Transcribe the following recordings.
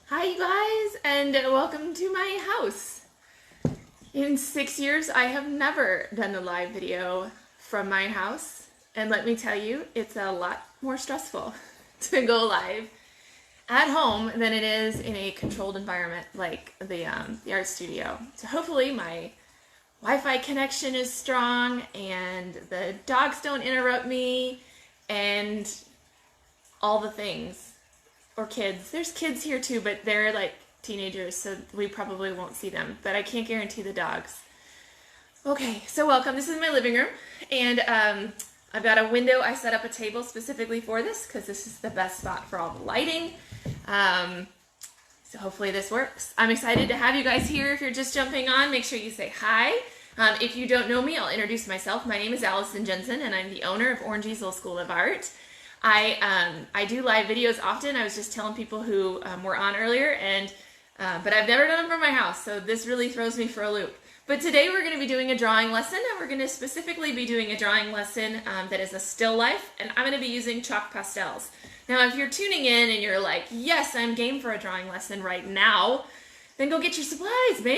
Hi you guys, and welcome to my house. In 6 years, I have never done a live video from my house, and let me tell you, it's a lot more stressful to go live at home than it is in a controlled environment like the art studio. So hopefully my Wi-Fi connection is strong and the dogs don't interrupt me and all the things. Or kids. There's kids here too, but they're like teenagers, so we probably won't see them. But I can't guarantee the dogs. Okay, so welcome. This is my living room, and I've got a window. I set up a table specifically for this because this is the best spot for all the lighting. So hopefully this works. I'm excited to have you guys here. If you're just jumping on, make sure you say hi. If you don't know me, I'll introduce myself. My name is Allison Jensen, and I'm the owner of Orange Easel School of Art. I do live videos often. I was just telling people who were on earlier, and but I've never done them from my house, so this really throws me for a loop. But today we're going to be doing a drawing lesson, and we're going to specifically be doing a drawing lesson that is a still life, and I'm going to be using chalk pastels. Now, if you're tuning in and you're like, yes, I'm game for a drawing lesson right now, then go get your supplies, man.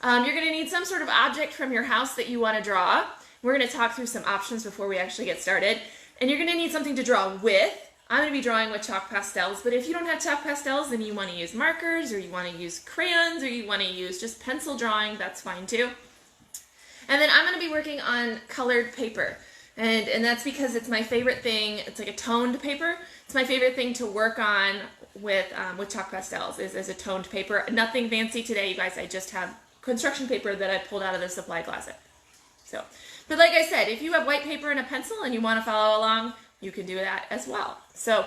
You're going to need some sort of object from your house that you want to draw. We're going to talk through some options before we actually get started. And you're going to need something to draw with. I'm going to be drawing with chalk pastels, but if you don't have chalk pastels, then you want to use markers, or you want to use crayons, or you want to use just pencil drawing, that's fine too. And then I'm going to be working on colored paper. And that's because it's my favorite thing. It's like a toned paper. It's my favorite thing to work on with chalk pastels is a toned paper. Nothing fancy today, you guys. I just have construction paper that I pulled out of the supply closet. So, but like I said, if you have white paper and a pencil and you want to follow along, you can do that as well. So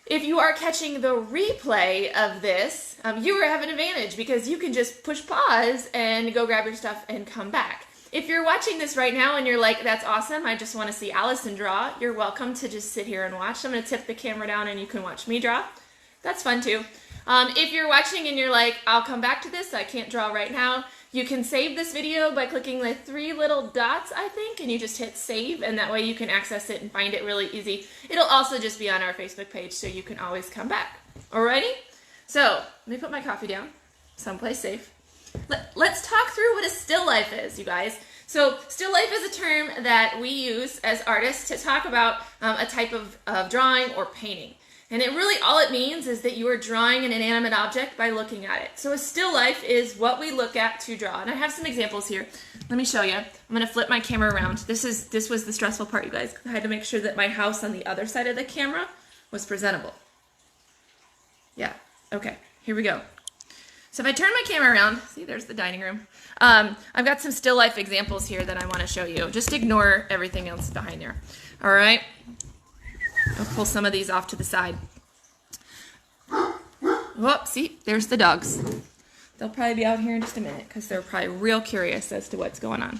if you are catching the replay of this, you have an advantage because you can just push pause and go grab your stuff and come back. If you're watching this right now and you're like, that's awesome, I just want to see Allison draw, you're welcome to just sit here and watch. I'm going to tip the camera down and you can watch me draw. That's fun too. If you're watching and you're like, I'll come back to this, I can't draw right now, you can save this video by clicking the 3 little dots, I think, and you just hit save, and that way you can access it and find it really easy. It'll also just be on our Facebook page, so you can always come back. Alrighty? So, let me put my coffee down, someplace safe. Let's talk through what a still life is, you guys. So, still life is a term that we use as artists to talk about a type of drawing or painting. And it really, all it means is that you are drawing an inanimate object by looking at it. So a still life is what we look at to draw. And I have some examples here. Let me show you. I'm going to flip my camera around. This was the stressful part, you guys. I had to make sure that my house on the other side of the camera was presentable. Yeah, okay, here we go. So if I turn my camera around, see, there's the dining room. I've got some still life examples here that I want to show you. Just ignore everything else behind there. All right? I'll pull some of these off to the side. Whoop, see, there's the dogs. They'll probably be out here in just a minute because they're probably real curious as to what's going on.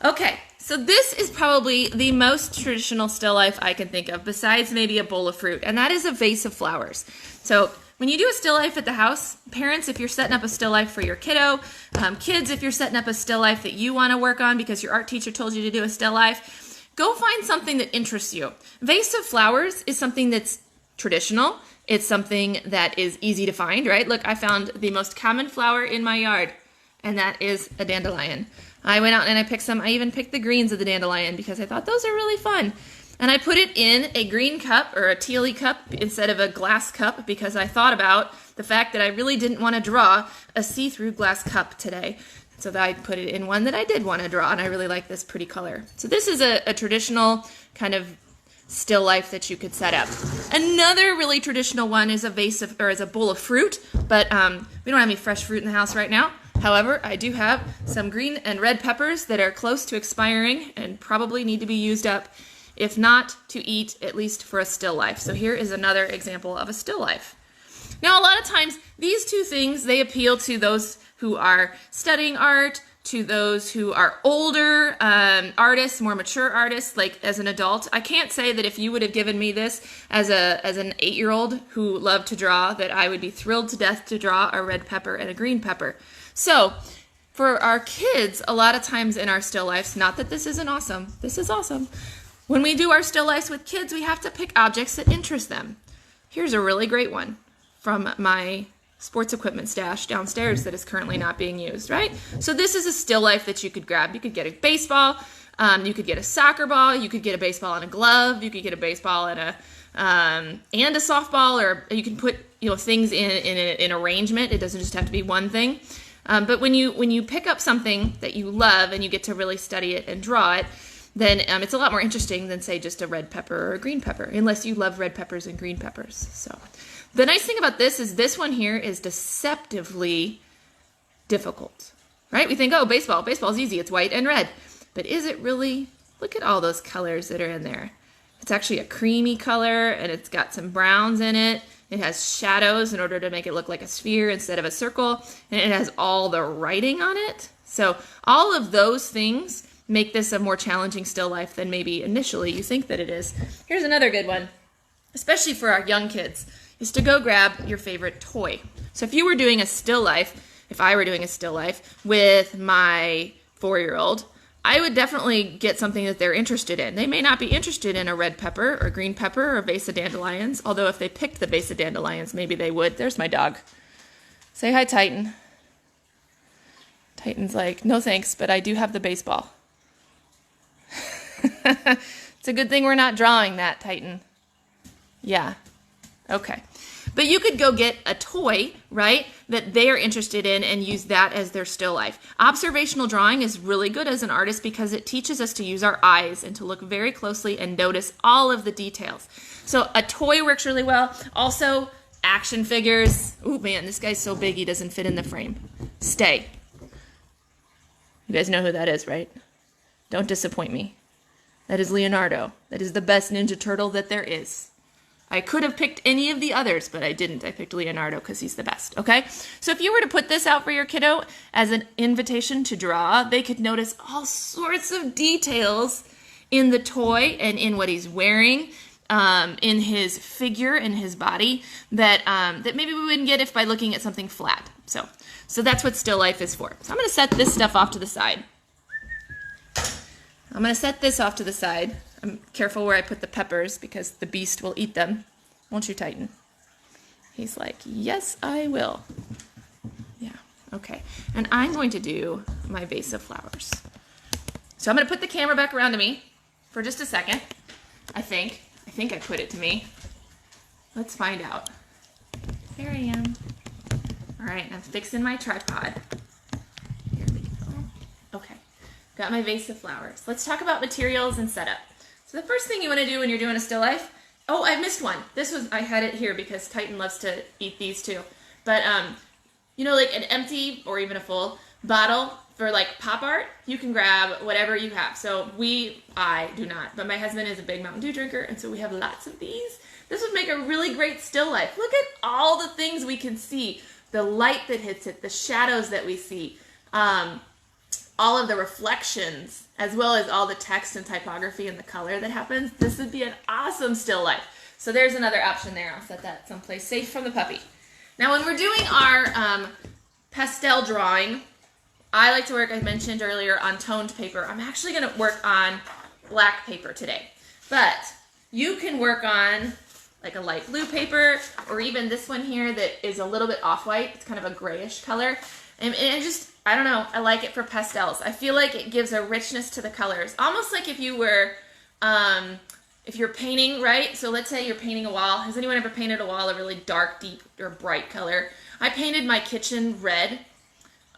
Okay, so this is probably the most traditional still life I can think of, besides maybe a bowl of fruit, and that is a vase of flowers. So when you do a still life at the house, parents, if you're setting up a still life for your kiddo, kids, if you're setting up a still life that you want to work on because your art teacher told you to do a still life, go find something that interests you. Vase of flowers is something that's traditional. It's something that is easy to find, right? Look, I found the most common flower in my yard, and that is a dandelion. I went out and I picked some. I even picked the greens of the dandelion because I thought those are really fun. And I put it in a green cup or a tealy cup instead of a glass cup because I thought about the fact that I really didn't want to draw a see-through glass cup today. So that I put it in one that I did want to draw, and I really like this pretty color. So this is a traditional kind of still life that you could set up. Another really traditional one is a vase of, or is a bowl of fruit, but we don't have any fresh fruit in the house right now. However, I do have some green and red peppers that are close to expiring and probably need to be used up, if not to eat, at least for a still life. So here is another example of a still life. Now, a lot of times, these two things, they appeal to those who are studying art, to those who are older artists, more mature artists, like as an adult. I can't say that if you would have given me this as an 8-year-old who loved to draw, that I would be thrilled to death to draw a red pepper and a green pepper. So, for our kids, a lot of times in our still lifes, not that this isn't awesome, this is awesome. When we do our still lifes with kids, we have to pick objects that interest them. Here's a really great one from my sports equipment stash downstairs that is currently not being used, right? So this is a still life that you could grab. You could get a baseball, you could get a soccer ball, you could get a baseball and a glove, you could get a baseball and a softball, or you can put things in arrangement. It doesn't just have to be one thing. But when you pick up something that you love and you get to really study it and draw it, then it's a lot more interesting than, say, just a red pepper or a green pepper, unless you love red peppers and green peppers. So the nice thing about this is this one here is deceptively difficult, right? We think, oh, baseball's easy. It's white and red. But is it really? Look at all those colors that are in there. It's actually a creamy color, and it's got some browns in it. It has shadows in order to make it look like a sphere instead of a circle, and it has all the writing on it. So all of those things make this a more challenging still life than maybe initially you think that it is. Here's another good one, especially for our young kids, is to go grab your favorite toy. So if you were doing a still life, if I were doing a still life with my 4-year-old, I would definitely get something that they're interested in. They may not be interested in a red pepper or green pepper or a vase of dandelions, although if they picked the vase of dandelions, maybe they would. There's my dog. Say hi, Titan. Titan's like, no thanks, but I do have the baseball. It's a good thing we're not drawing that, Titan. Yeah. Okay. But you could go get a toy, right, that they are interested in and use that as their still life. Observational drawing is really good as an artist because it teaches us to use our eyes and to look very closely and notice all of the details. So a toy works really well. Also, action figures. Oh, man, this guy's so big he doesn't fit in the frame. Stay. You guys know who that is, right? Don't disappoint me. That is Leonardo. That is the best Ninja Turtle that there is. I could have picked any of the others, but I didn't. I picked Leonardo because he's the best, okay? So if you were to put this out for your kiddo as an invitation to draw, they could notice all sorts of details in the toy and in what he's wearing, in his figure, in his body, that maybe we wouldn't get if by looking at something flat. So that's what still life is for. So I'm going to set this stuff off to the side. I'm going to set this off to the side. I'm careful where I put the peppers because the beast will eat them. Won't you, Titan? He's like, yes, I will. Yeah, okay. And I'm going to do my vase of flowers. So I'm going to put the camera back around to me for just a second. I think I put it to me. Let's find out. There I am. All right, I'm fixing my tripod. Here we go. Okay, got my vase of flowers. Let's talk about materials and setup. So the first thing you want to do when you're doing a still life, oh, I missed one. I had it here because Titan loves to eat these too. But, like an empty or even a full bottle for like pop art, you can grab whatever you have. So I do not, but my husband is a big Mountain Dew drinker, and so we have lots of these. This would make a really great still life. Look at all the things we can see. The light that hits it, the shadows that we see, all of the reflections, as well as all the text and typography and the color that happens. This would be an awesome still life. So there's another option there. I'll set that someplace safe from the puppy. Now when we're doing our pastel drawing, I like to work, I mentioned earlier, on toned paper. I'm actually going to work on black paper today. But you can work on like a light blue paper, or even this one here that is a little bit off-white. It's kind of a grayish color. And just, I don't know, I like it for pastels. I feel like it gives a richness to the colors. Almost like if you were, if you're painting, right? So let's say you're painting a wall. Has anyone ever painted a wall a really dark, deep, or bright color? I painted my kitchen red.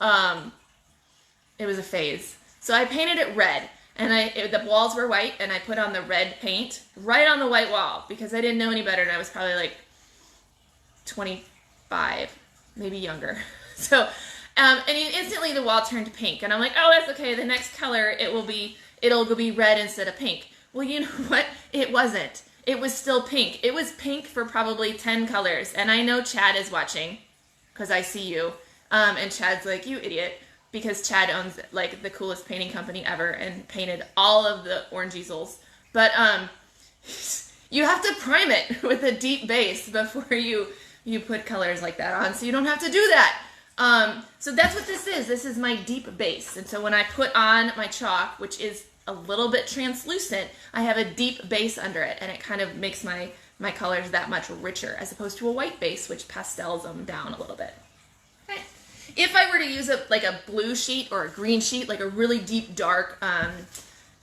It was a phase. So I painted it red. And the walls were white, and I put on the red paint right on the white wall because I didn't know any better, and I was probably like 25, maybe younger. So, and instantly the wall turned pink, and I'm like, oh, that's okay. The next color it'll be red instead of pink. Well, you know what? It wasn't. It was still pink. It was pink for probably 10 colors, and I know Chad is watching because I see you, and Chad's like, you idiot. Because Chad owns like the coolest painting company ever and painted all of the orange easels. But you have to prime it with a deep base before you put colors like that on, so you don't have to do that. So that's what this is. This is my deep base. And so when I put on my chalk, which is a little bit translucent, I have a deep base under it, and it kind of makes my my colors that much richer, as opposed to a white base, which pastels them down a little bit. Okay. If I were to use like a blue sheet or a green sheet, like a really deep, dark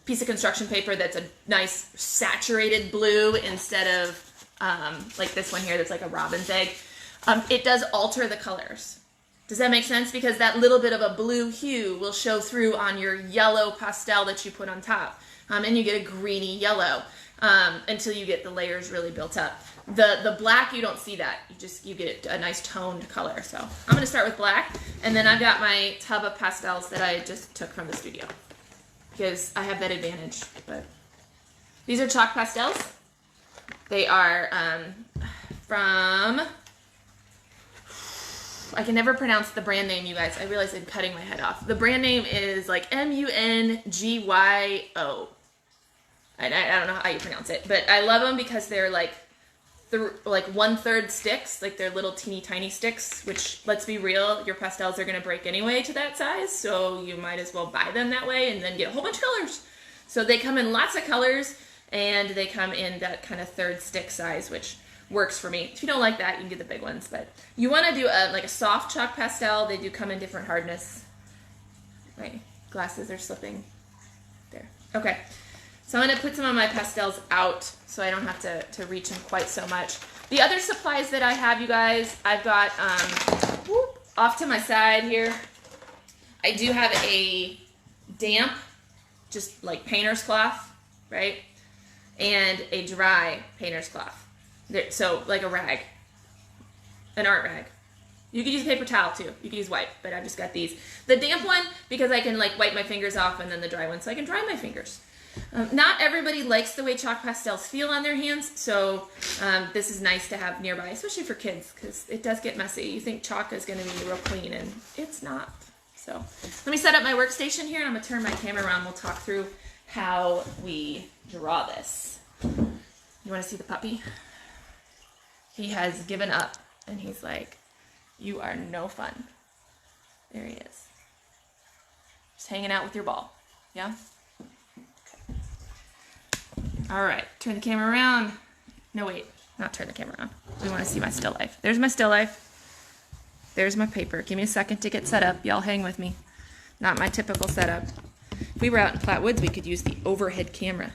piece of construction paper that's a nice saturated blue instead of like this one here that's like a robin's egg, it does alter the colors. Does that make sense? Because that little bit of a blue hue will show through on your yellow pastel that you put on top. And you get a greeny yellow until you get the layers really built up. The black, you don't see that. You get a nice toned color. So I'm going to start with black. And then I've got my tub of pastels that I just took from the studio, because I have that advantage. But these are chalk pastels. They are from... I can never pronounce the brand name, you guys. I realize I'm cutting my head off. The brand name is like Mungyo. I don't know how you pronounce it, but I love them because they're like 1/3 sticks, like they're little teeny tiny sticks, which, let's be real, your pastels are going to break anyway to that size, so you might as well buy them that way and then get a whole bunch of colors. So they come in lots of colors, and they come in that kind of 1/3 stick size, which works for me. If you don't like that, you can get the big ones, but you want to do like a soft chalk pastel. They do come in different hardness. My glasses are slipping there. Okay, so I'm going to put some of my pastels out so I don't have to reach them quite so much. The other supplies that I have, you guys, I've got off to my side here, I do have a damp, just like painter's cloth, right, and a dry painter's cloth. So like a rag, an art rag. You could use a paper towel too. You could use wipe, but I've just got these. The damp one, because I can like wipe my fingers off, and then the dry one so I can dry my fingers. Not everybody likes the way chalk pastels feel on their hands, so this is nice to have nearby, especially for kids, because it does get messy. You think chalk is going to be real clean, and it's not. So let me set up my workstation here, and I'm going to turn my camera around. We'll talk through how we draw this. You want to see the puppy? He has given up, and he's like, you are no fun. There he is. Just hanging out with your ball. Yeah? Okay. All right. Turn the camera around. No, wait. Not turn the camera around. We want to see my still life. There's my still life. There's my paper. Give me a second to get set up. Y'all hang with me. Not my typical setup. If we were out in Platte Woods, we could use the overhead camera.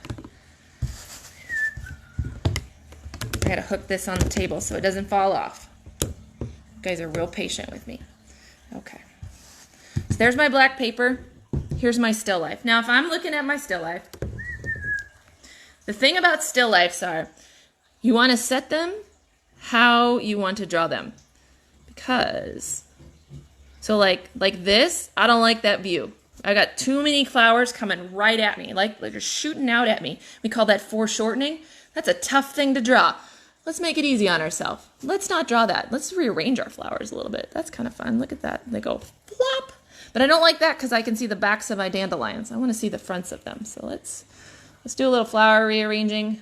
I gotta hook this on the table so it doesn't fall off. You guys are real patient with me. Okay. So there's my black paper. Here's my still life. Now, if I'm looking at my still life, the thing about still lifes are you want to set them how you want to draw them. Because, so like this, I don't like that view. I got too many flowers coming right at me, like they're shooting out at me. We call that foreshortening. That's a tough thing to draw. Let's make it easy on ourselves. Let's not draw that. Let's rearrange our flowers a little bit. That's kind of fun. Look at that. They go flop. But I don't like that because I can see the backs of my dandelions. I want to see the fronts of them. So let's do a little flower rearranging.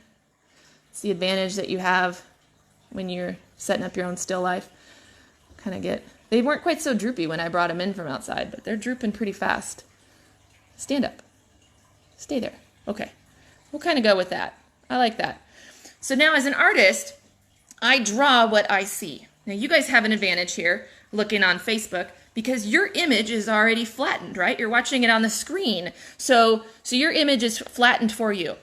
It's the advantage that you have when you're setting up your own still life. They weren't quite so droopy when I brought them in from outside, but they're drooping pretty fast. Stand up. Stay there. Okay. We'll kind of go with that. I like that. So now as an artist, I draw what I see. Now you guys have an advantage here looking on Facebook because your image is already flattened, right? You're watching it on the screen. So your image is flattened for you.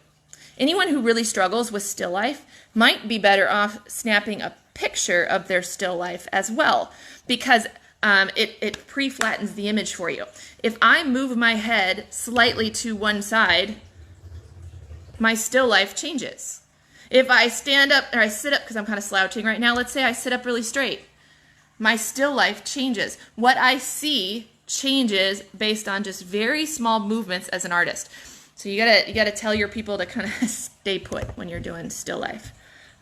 Anyone who really struggles with still life might be better off snapping a picture of their still life as well because it pre-flattens the image for you. If I move my head slightly to one side, my still life changes. If I stand up, or I sit up, because I'm kind of slouching right now, let's say I sit up really straight, my still life changes. What I see changes based on just very small movements as an artist. So you gotta tell your people to kind of stay put when you're doing still life,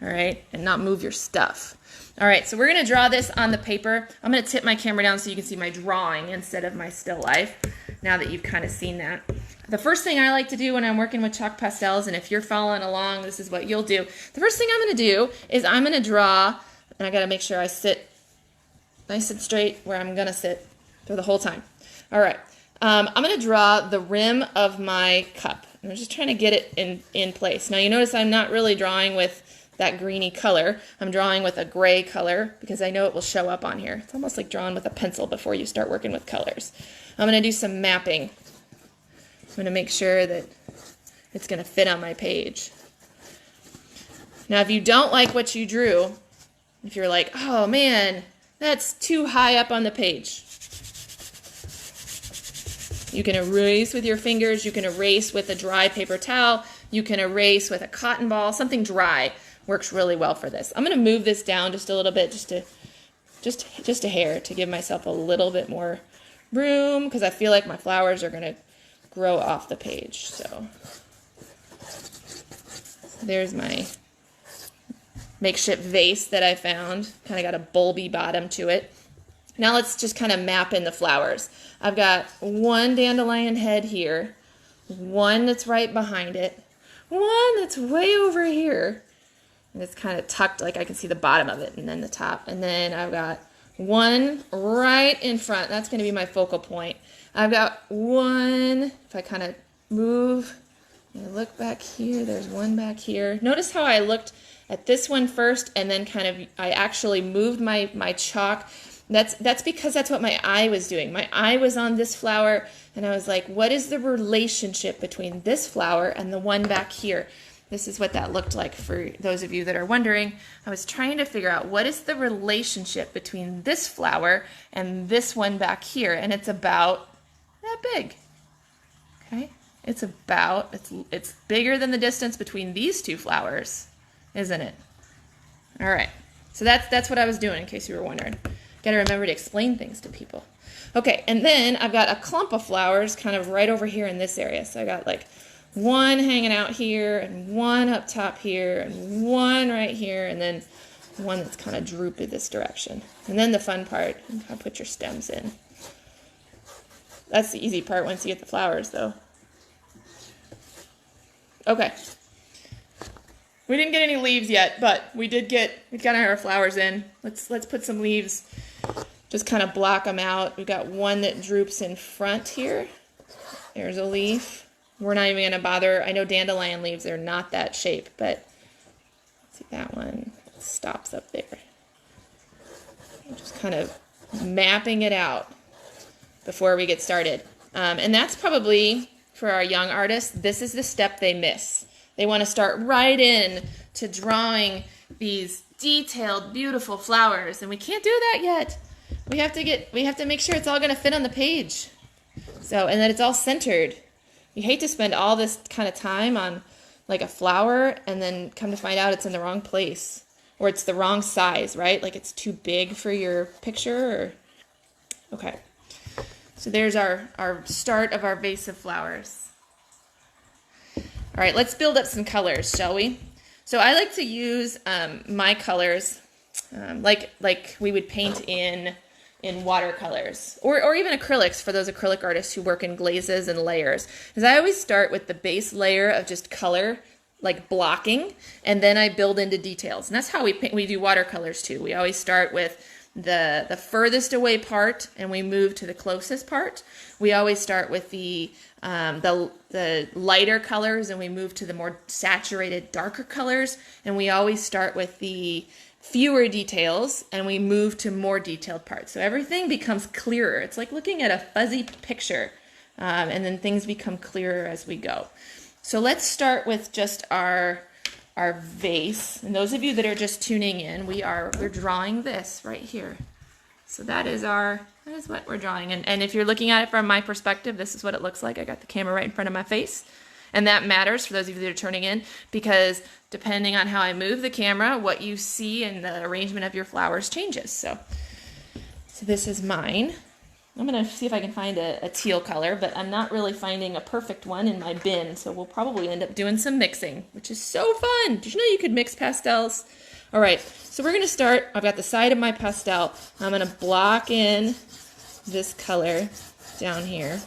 all right, and not move your stuff. All right, so we're gonna draw this on the paper. I'm gonna tip my camera down so you can see my drawing instead of my still life, now that you've kind of seen that. The first thing I like to do when I'm working with chalk pastels, and if you're following along, this is what you'll do. The first thing I'm going to do is I'm going to draw, and I got to make sure I sit nice and straight where I'm going to sit for the whole time. All right. I'm going to draw the rim of my cup. I'm just trying to get it in place. Now you notice I'm not really drawing with that greeny color. I'm drawing with a gray color because I know it will show up on here. It's almost like drawing with a pencil before you start working with colors. I'm going to do some mapping. I'm going to make sure that it's going to fit on my page. Now, if you don't like what you drew, if you're like, oh man, that's too high up on the page, you can erase with your fingers, you can erase with a dry paper towel, you can erase with a cotton ball, something dry works really well for this. I'm going to move this down just a little bit, just a hair, to give myself a little bit more room, because I feel like my flowers are going to grow off the page. So there's my makeshift vase that I found. Kind of got a bulby bottom to it. Now let's just kind of map in the flowers. I've got one dandelion head here, one that's right behind it, one that's way over here, and it's kind of tucked, like I can see the bottom of it, and then the top. And then I've got one right in front. That's going to be my focal point. I've got one, if I kind of move and look back here, there's one back here. Notice how I looked at this one first, and then kind of I actually moved my chalk. That's because that's what my eye was doing. My eye was on this flower, and I was like, what is the relationship between this flower and the one back here? This is what that looked like for those of you that are wondering. I was trying to figure out what is the relationship between this flower and this one back here, and it's about that big. Okay? It's bigger than the distance between these two flowers, isn't it? All right. So that's what I was doing, in case you were wondering. Got to remember to explain things to people. Okay, and then I've got a clump of flowers kind of right over here in this area. So I got like one hanging out here, and one up top here, and one right here, and then one that's kind of droopy this direction. And then the fun part, you kind of put your stems in. That's the easy part once you get the flowers, though. Okay. We didn't get any leaves yet, but we've got our flowers in. Let's put some leaves. Just kind of block them out. We've got one that droops in front here. There's a leaf. We're not even going to bother. I know dandelion leaves are not that shape, but see that one stops up there. I'm just kind of mapping it out before we get started. And that's probably, for our young artists, this is the step they miss. They want to start right in to drawing these detailed, beautiful flowers, and we can't do that yet. We have to make sure it's all going to fit on the page. So, and that it's all centered. You hate to spend all this kind of time on like a flower and then come to find out it's in the wrong place, or it's the wrong size, right? Like it's too big for your picture. Okay. So there's our start of our vase of flowers. All right, let's build up some colors, shall we? So I like to use my colors like we would paint in watercolors or even acrylics for those acrylic artists who work in glazes and layers. Because I always start with the base layer of just color, like blocking, and then I build into details. And that's how we do watercolors too. We always start with the furthest away part, and we move to the closest part. We always start with the lighter colors, and we move to the more saturated, darker colors. And we always start with the fewer details, and we move to more detailed parts. So everything becomes clearer. It's like looking at a fuzzy picture, and then things become clearer as we go. So let's start with just our vase. And those of you that are just tuning in, we're drawing this right here. So that is what we're drawing. And if you're looking at it from my perspective, this is what it looks like. I got the camera right in front of my face. And that matters for those of you that are turning in, because depending on how I move the camera, what you see and the arrangement of your flowers changes. So this is mine. I'm going to see if I can find a teal color, but I'm not really finding a perfect one in my bin, so we'll probably end up doing some mixing, which is so fun. Did you know you could mix pastels? All right, so we're going to start. I've got the side of my pastel. I'm going to block in this color down here.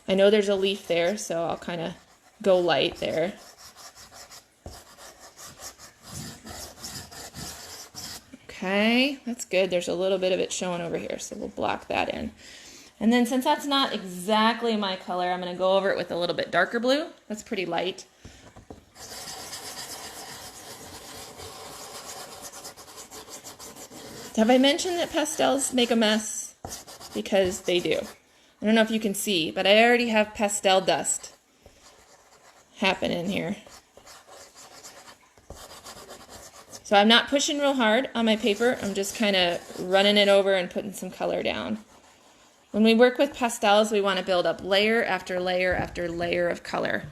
I know there's a leaf there, so I'll kind of go light there. Okay, that's good. There's a little bit of it showing over here, so we'll block that in. And then since that's not exactly my color, I'm going to go over it with a little bit darker blue. That's pretty light. Have I mentioned that pastels make a mess? Because they do. I don't know if you can see, but I already have pastel dust happening here. So I'm not pushing real hard on my paper. I'm just kind of running it over and putting some color down. When we work with pastels, we want to build up layer after layer after layer of color.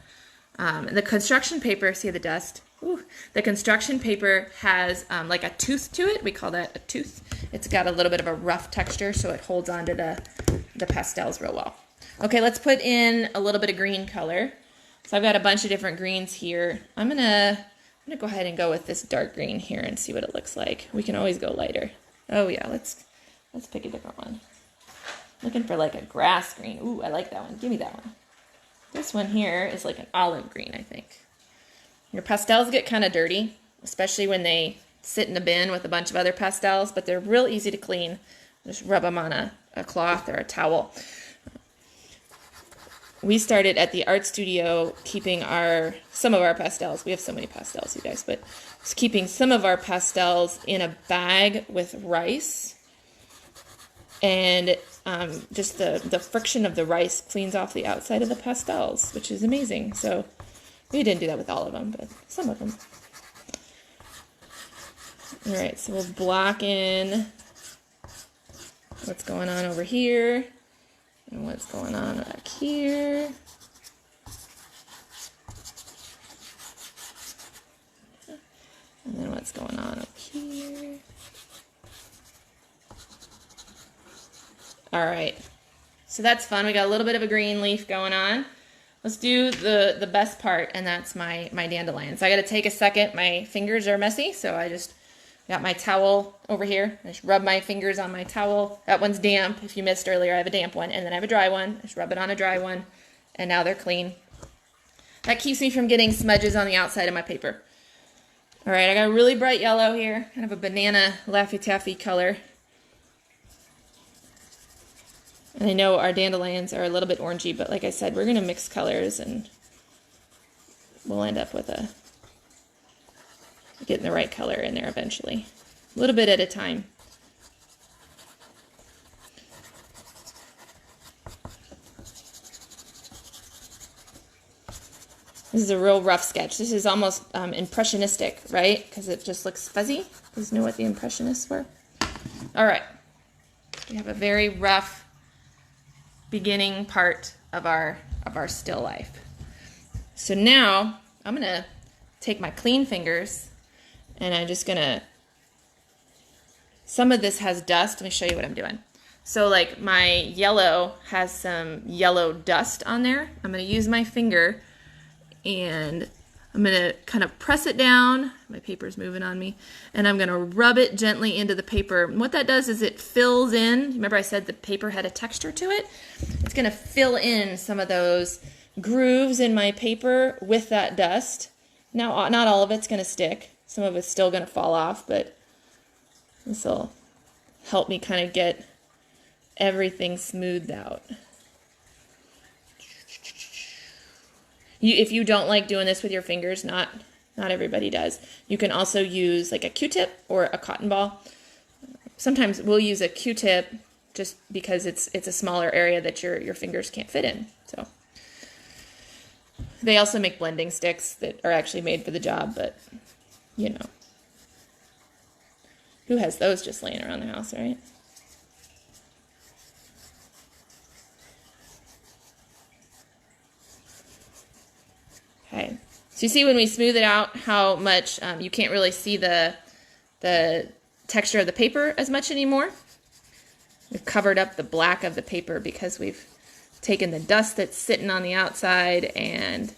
The construction paper, see the dust? Ooh, the construction paper has like a tooth to it. We call that a tooth. It's got a little bit of a rough texture, so it holds onto the pastels real well. Okay, let's put in a little bit of green color. So I've got a bunch of different greens here. I'm gonna go ahead and go with this dark green here and see what it looks like. We can always go lighter. Oh yeah, let's pick a different one. Looking for like a grass green. Ooh, I like that one. Give me that one. This one here is like an olive green, I think. Your pastels get kind of dirty, especially when they sit in a bin with a bunch of other pastels, but they're real easy to clean. Just rub them on a cloth or a towel. We started at the art studio keeping some of our pastels. We have so many pastels, you guys, but just keeping some of our pastels in a bag with rice. And just the friction of the rice cleans off the outside of the pastels, which is amazing. So we didn't do that with all of them, but some of them. All right, so we'll block in what's going on over here and what's going on back here. And then what's going on up here. All right, so that's fun. We got a little bit of a green leaf going on. Let's do the best part, and that's my dandelions. I got to take a second. My fingers are messy, so I just got my towel over here. I just rub my fingers on my towel. That one's damp. If you missed earlier, I have a damp one, and then I have a dry one. I just rub it on a dry one, and now they're clean. That keeps me from getting smudges on the outside of my paper. All right, I got a really bright yellow here, kind of a banana Laffy Taffy color. And I know our dandelions are a little bit orangey, but like I said, we're going to mix colors and we'll end up with getting the right color in there eventually. A little bit at a time. This is a real rough sketch. This is almost impressionistic, right? Because it just looks fuzzy. You guys know what the impressionists were? All right. We have a very rough beginning part of our still life. So now I'm gonna take my clean fingers and I'm just gonna, some of this has dust. Let me show you what I'm doing. So like my yellow has some yellow dust on there. I'm gonna use my finger and I'm gonna kind of press it down. My paper's moving on me. And I'm gonna rub it gently into the paper. And what that does is it fills in. Remember I said the paper had a texture to it? It's gonna fill in some of those grooves in my paper with that dust. Now, not all of it's gonna stick. Some of it's still gonna fall off, but this will help me kind of get everything smoothed out. If you don't like doing this with your fingers, not everybody does. You can also use like a Q-tip or a cotton ball. Sometimes we'll use a Q-tip just because it's a smaller area that your fingers can't fit in. So they also make blending sticks that are actually made for the job, but you know, who has those just laying around the house, right? Okay, so you see when we smooth it out how much you can't really see the texture of the paper as much anymore. We've covered up the black of the paper because we've taken the dust that's sitting on the outside and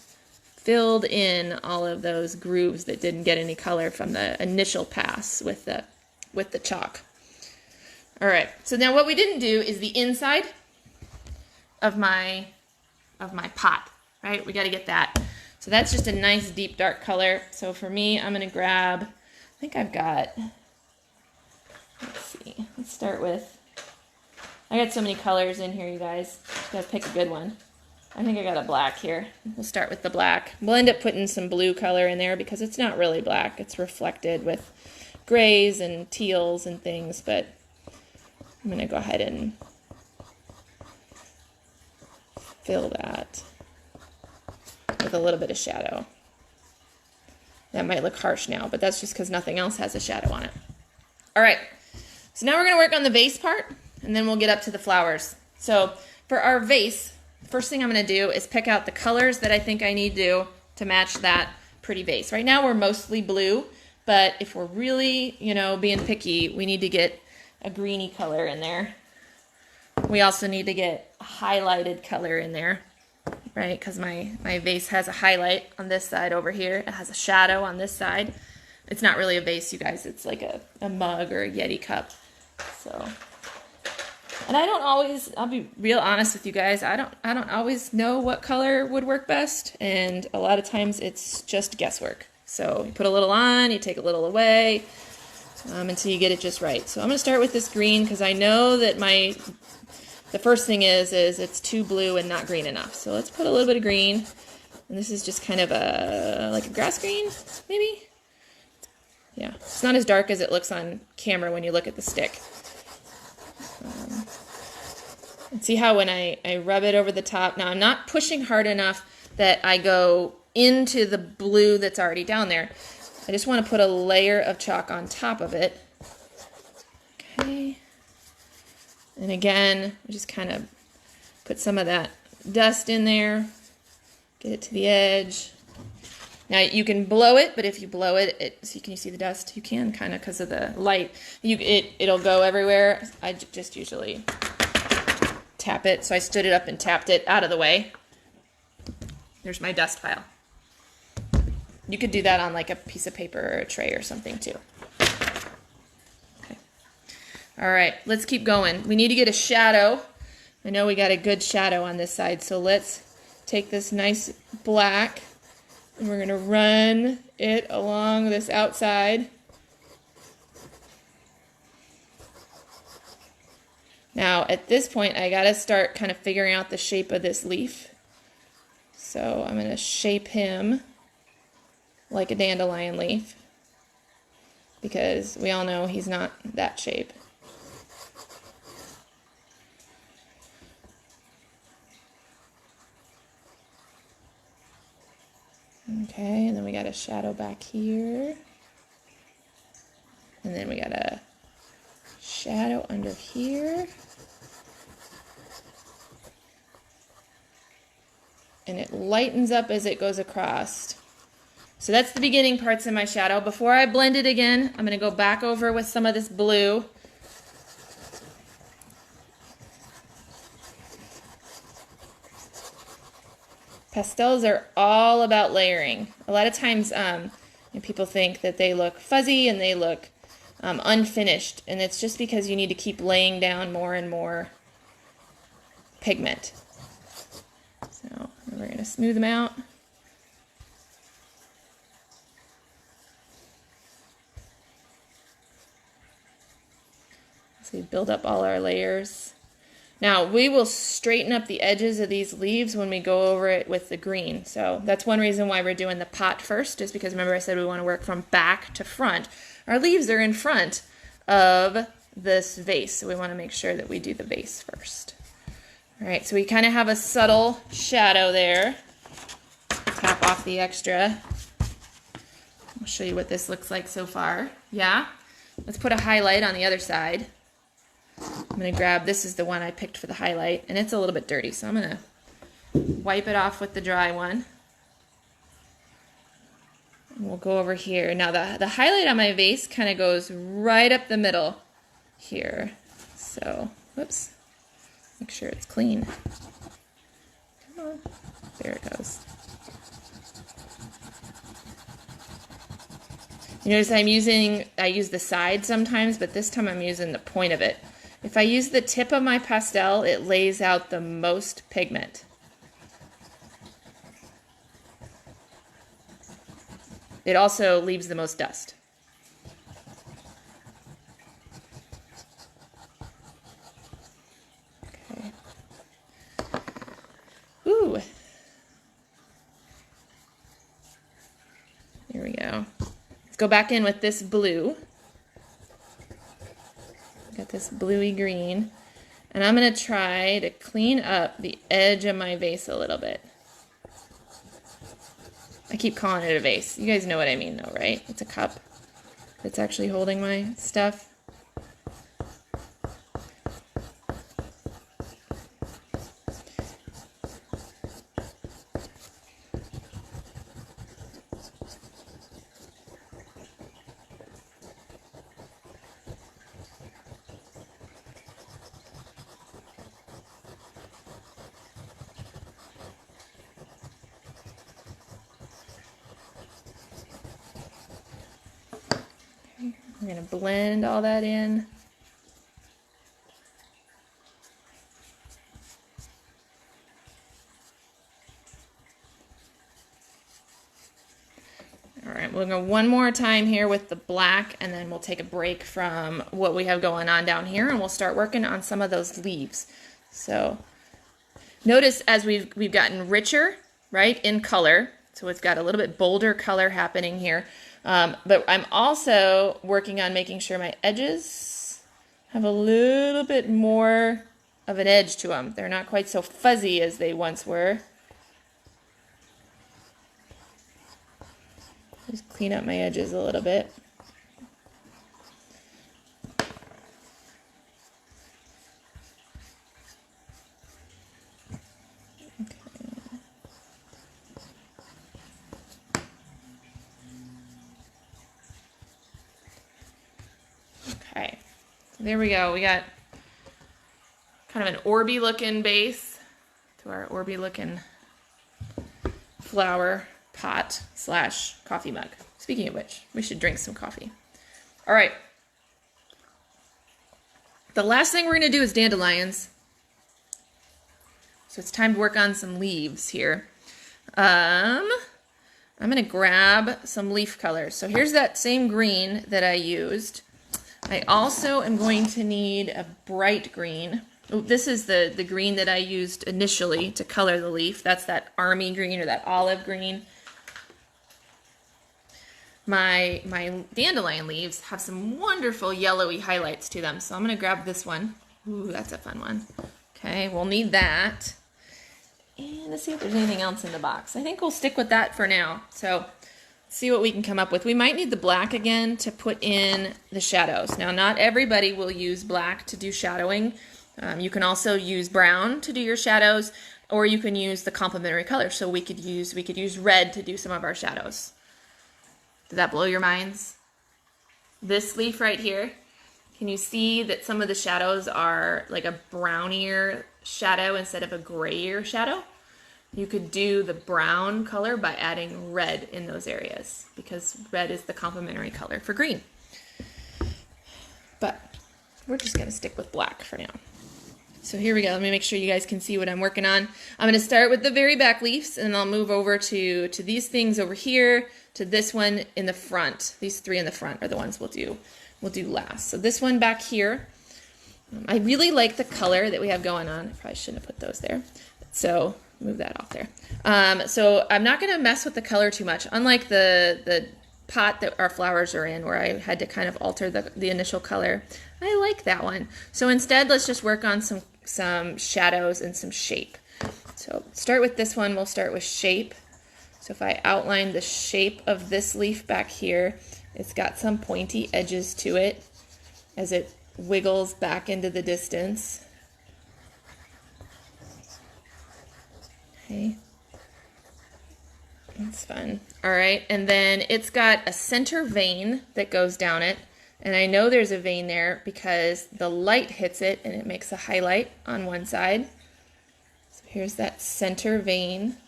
filled in all of those grooves that didn't get any color from the initial pass with the chalk. All right, so now what we didn't do is the inside of my pot, right? We got to get that. So that's just a nice deep dark color. So for me, I'm going to grab, I think I've got, let's see, let's start with, I got so many colors in here, you guys. Got to pick a good one. I think I got a black here. We'll start with the black. We'll end up putting some blue color in there because it's not really black. It's reflected with grays and teals and things, but I'm going to go ahead and fill that with a little bit of shadow. That might look harsh now, but that's just because nothing else has a shadow on it. All right, so now we're going to work on the vase part, and then we'll get up to the flowers. So for our vase, the first thing I'm going to do is pick out the colors that I think I need to match that pretty vase. Right now we're mostly blue, but if we're really, being picky, we need to get a greeny color in there. We also need to get a highlighted color in there, right? Because my vase has a highlight on this side over here. It has a shadow on this side. It's not really a vase, you guys. It's like a mug or a Yeti cup. So, and I don't always, I'll be real honest with you guys, I don't always know what color would work best, and a lot of times it's just guesswork. So you put a little on, you take a little away, until you get it just right. So I'm going to start with this green because I know that the first thing is it's too blue and not green enough. So let's put a little bit of green, and this is just kind of like a grass green, maybe? Yeah, it's not as dark as it looks on camera when you look at the stick. And see how when I rub it over the top, now I'm not pushing hard enough that I go into the blue that's already down there. I just want to put a layer of chalk on top of it. Okay. And again, I just kind of put some of that dust in there, get it to the edge. Now you can blow it, but if you blow it, so can you see the dust? You can kind of because of the light. It'll go everywhere. I just usually tap it. So I stood it up and tapped it out of the way. There's my dust pile. You could do that on like a piece of paper or a tray or something too. Okay. All right, let's keep going. We need to get a shadow. I know we got a good shadow on this side, so let's take this nice black and we're going to run it along this outside. Now, at this point, I got to start kind of figuring out the shape of this leaf. So I'm going to shape him like a dandelion leaf because we all know he's not that shape. Okay, and then we got a shadow back here. And then we got a shadow under here. And it lightens up as it goes across. So that's the beginning parts of my shadow. Before I blend it again, I'm going to go back over with some of this blue. Pastels are all about layering. A lot of times people think that they look fuzzy and they look unfinished, and it's just because you need to keep laying down more and more pigment. So we're going to smooth them out. So we build up all our layers. Now, we will straighten up the edges of these leaves when we go over it with the green. So that's one reason why we're doing the pot first, is because remember I said we want to work from back to front. Our leaves are in front of this vase, so we want to make sure that we do the vase first. All right, so we kind of have a subtle shadow there. Tap off the extra. I'll show you what this looks like so far. Yeah? Let's put a highlight on the other side. I'm going to grab, this is the one I picked for the highlight, and it's a little bit dirty, so I'm going to wipe it off with the dry one. And we'll go over here. Now the highlight on my vase kind of goes right up the middle here. So, whoops, make sure it's clean. Come on, there it goes. You notice I use the side sometimes, but this time I'm using the point of it. If I use the tip of my pastel, it lays out the most pigment. It also leaves the most dust. Okay. Ooh. Here we go. Let's go back in with this blue. got this bluey green. And I'm going to try to clean up the edge of my vase a little bit. I keep calling it a vase. You guys know what I mean though, right? It's a cup that's actually holding my stuff. I'm going to blend all that in. All right, we'll go one more time here with the black, and then we'll take a break from what we have going on down here, and we'll start working on some of those leaves. So notice as we've gotten richer, right, in color. So it's got a little bit bolder color happening here. But I'm also working on making sure my edges have a little bit more of an edge to them. They're not quite so fuzzy as they once were. Just clean up my edges a little bit. Okay, so there we go. We got kind of an orby looking base to our orby looking flower pot slash coffee mug. Speaking of which, we should drink some coffee. All right. The last thing we're going to do is dandelions. So it's time to work on some leaves here. I'm going to grab some leaf colors. So here's that same green that I used. I also am going to need a bright green. Oh, this is the green that I used initially to color the leaf. That's that army green or that olive green. My dandelion leaves have some wonderful yellowy highlights to them. So I'm going to grab this one. Ooh, that's a fun one. Okay, we'll need that. And let's see if there's anything else in the box. I think we'll stick with that for now. So see what we can come up with. We might need the black again to put in the shadows. Now, not everybody will use black to do shadowing. You can also use brown to do your shadows, or you can use the complementary color. So we could use red to do some of our shadows. Did that blow your minds? This leaf right here, can you see that some of the shadows are like a brownier shadow instead of a grayer shadow? You could do the brown color by adding red in those areas because red is the complementary color for green. But we're just going to stick with black for now. So here we go. Let me make sure you guys can see what I'm working on. I'm going to start with the very back leaves, and I'll move over to these things over here, to this one in the front. These three in the front are the ones we'll do last. So this one back here, I really like the color that we have going on. I probably shouldn't have put those there. So move that off there. So I'm not going to mess with the color too much. Unlike the pot that our flowers are in, where I had to kind of alter the initial color, I like that one. So instead, let's just work on some shadows and some shape. So start with this one. We'll start with shape. So if I outline the shape of this leaf back here, it's got some pointy edges to it as it wiggles back into the distance. Okay, that's fun. All right, and then it's got a center vein that goes down it, and I know there's a vein there because the light hits it and it makes a highlight on one side. So here's that center vein.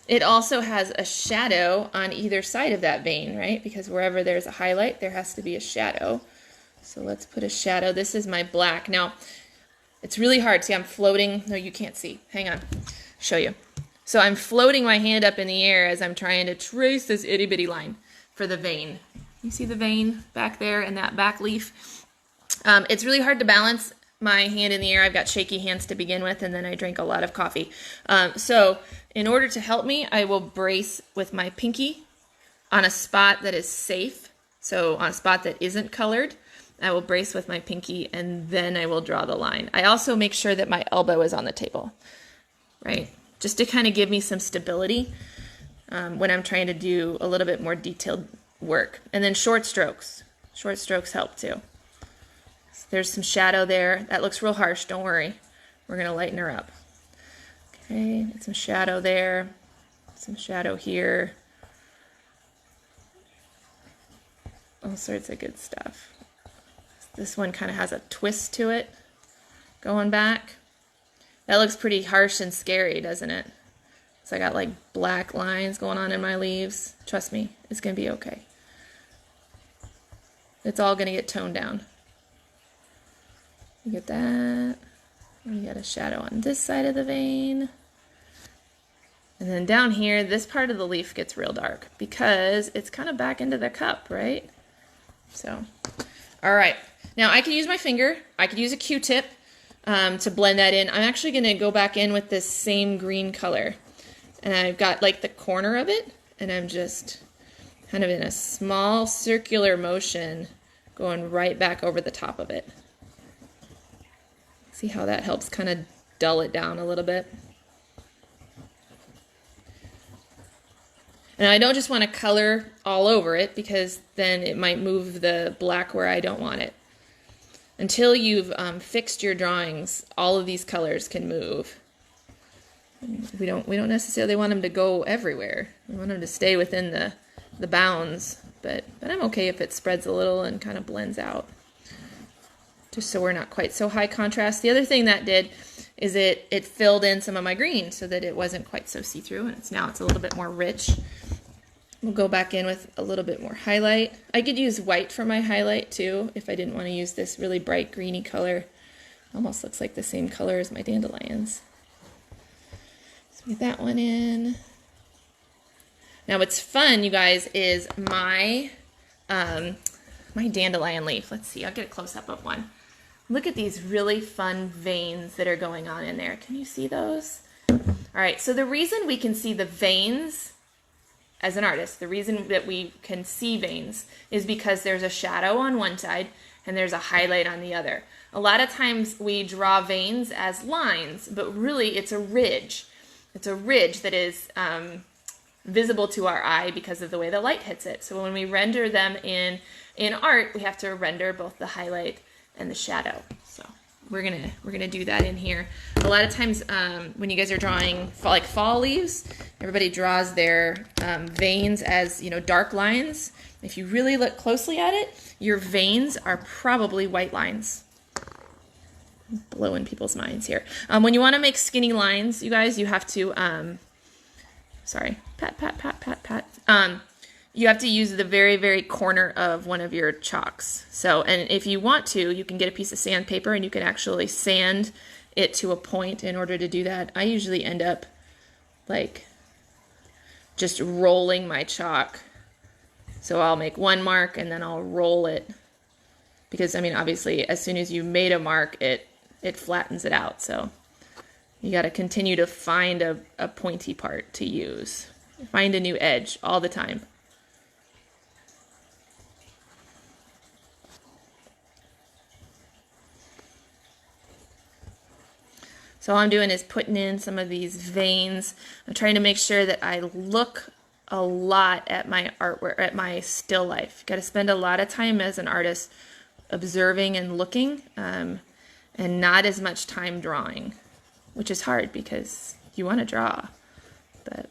It also has a shadow on either side of that vein, right? Because wherever there's a highlight, there has to be a shadow. So let's put a shadow. This is my black. Now, it's really hard. See, I'm floating. No, you can't see. Hang on. Show you. So I'm floating my hand up in the air as I'm trying to trace this itty bitty line for the vein. You see the vein back there in that back leaf? It's really hard to balance my hand in the air. I've got shaky hands to begin with, and then I drink a lot of coffee. So in order to help me, I will brace with my pinky on a spot that is safe. So on a spot that isn't colored. I will brace with my pinky, and then I will draw the line. I also make sure that my elbow is on the table, right? Just to kind of give me some stability when I'm trying to do a little bit more detailed work. And then short strokes. Short strokes help too. So there's some shadow there. That looks real harsh, don't worry. We're gonna lighten her up. Okay, get some shadow there, some shadow here. All sorts of good stuff. This one kind of has a twist to it going back. That looks pretty harsh and scary, doesn't it? So I got like black lines going on in my leaves. Trust me, it's gonna be okay. It's all gonna get toned down. You get that. We got a shadow on this side of the vein. And then down here, this part of the leaf gets real dark because it's kind of back into the cup, right? So, all right. Now I could use my finger. I could use a Q-tip to blend that in. I'm actually going to go back in with this same green color. And I've got like the corner of it, and I'm just kind of in a small circular motion going right back over the top of it. See how that helps kind of dull it down a little bit. And I don't just want to color all over it because then it might move the black where I don't want it. Until you've fixed your drawings, all of these colors can move. We don't necessarily want them to go everywhere. We want them to stay within the bounds, but I'm okay if it spreads a little and kind of blends out. Just so we're not quite so high contrast. The other thing that did is it filled in some of my green so that it wasn't quite so see-through, and now it's a little bit more rich. We'll go back in with a little bit more highlight. I could use white for my highlight too if I didn't want to use this really bright greeny color. Almost looks like the same color as my dandelions. So get that one in. Now what's fun, you guys, is my dandelion leaf. Let's see, I'll get a close-up of one. Look at these really fun veins that are going on in there. Can you see those? All right, so the reason we can see the veins as an artist, the reason that we can see veins is because there's a shadow on one side and there's a highlight on the other. A lot of times we draw veins as lines, but really it's a ridge. It's a ridge that is visible to our eye because of the way the light hits it. So when we render them in art, we have to render both the highlight and the shadow. So we're gonna do that in here. A lot of times when you guys are drawing like fall leaves, everybody draws their veins as, you know, dark lines. If you really look closely at it, your veins are probably white lines. I'm blowing people's minds here. When you want to make skinny lines, you guys, you have to sorry, pat. You have to use the very, very corner of one of your chalks. So, and if you want to, you can get a piece of sandpaper and you can actually sand it to a point in order to do that. I usually end up like just rolling my chalk. So I'll make one mark and then I'll roll it. Because, I mean, obviously, as soon as you made a mark, it flattens it out. So you got to continue to find a pointy part to use. Find a new edge all the time. So all I'm doing is putting in some of these veins. I'm trying to make sure that I look a lot at my artwork, at my still life. Got to spend a lot of time as an artist observing and looking, and not as much time drawing, which is hard because you want to draw. But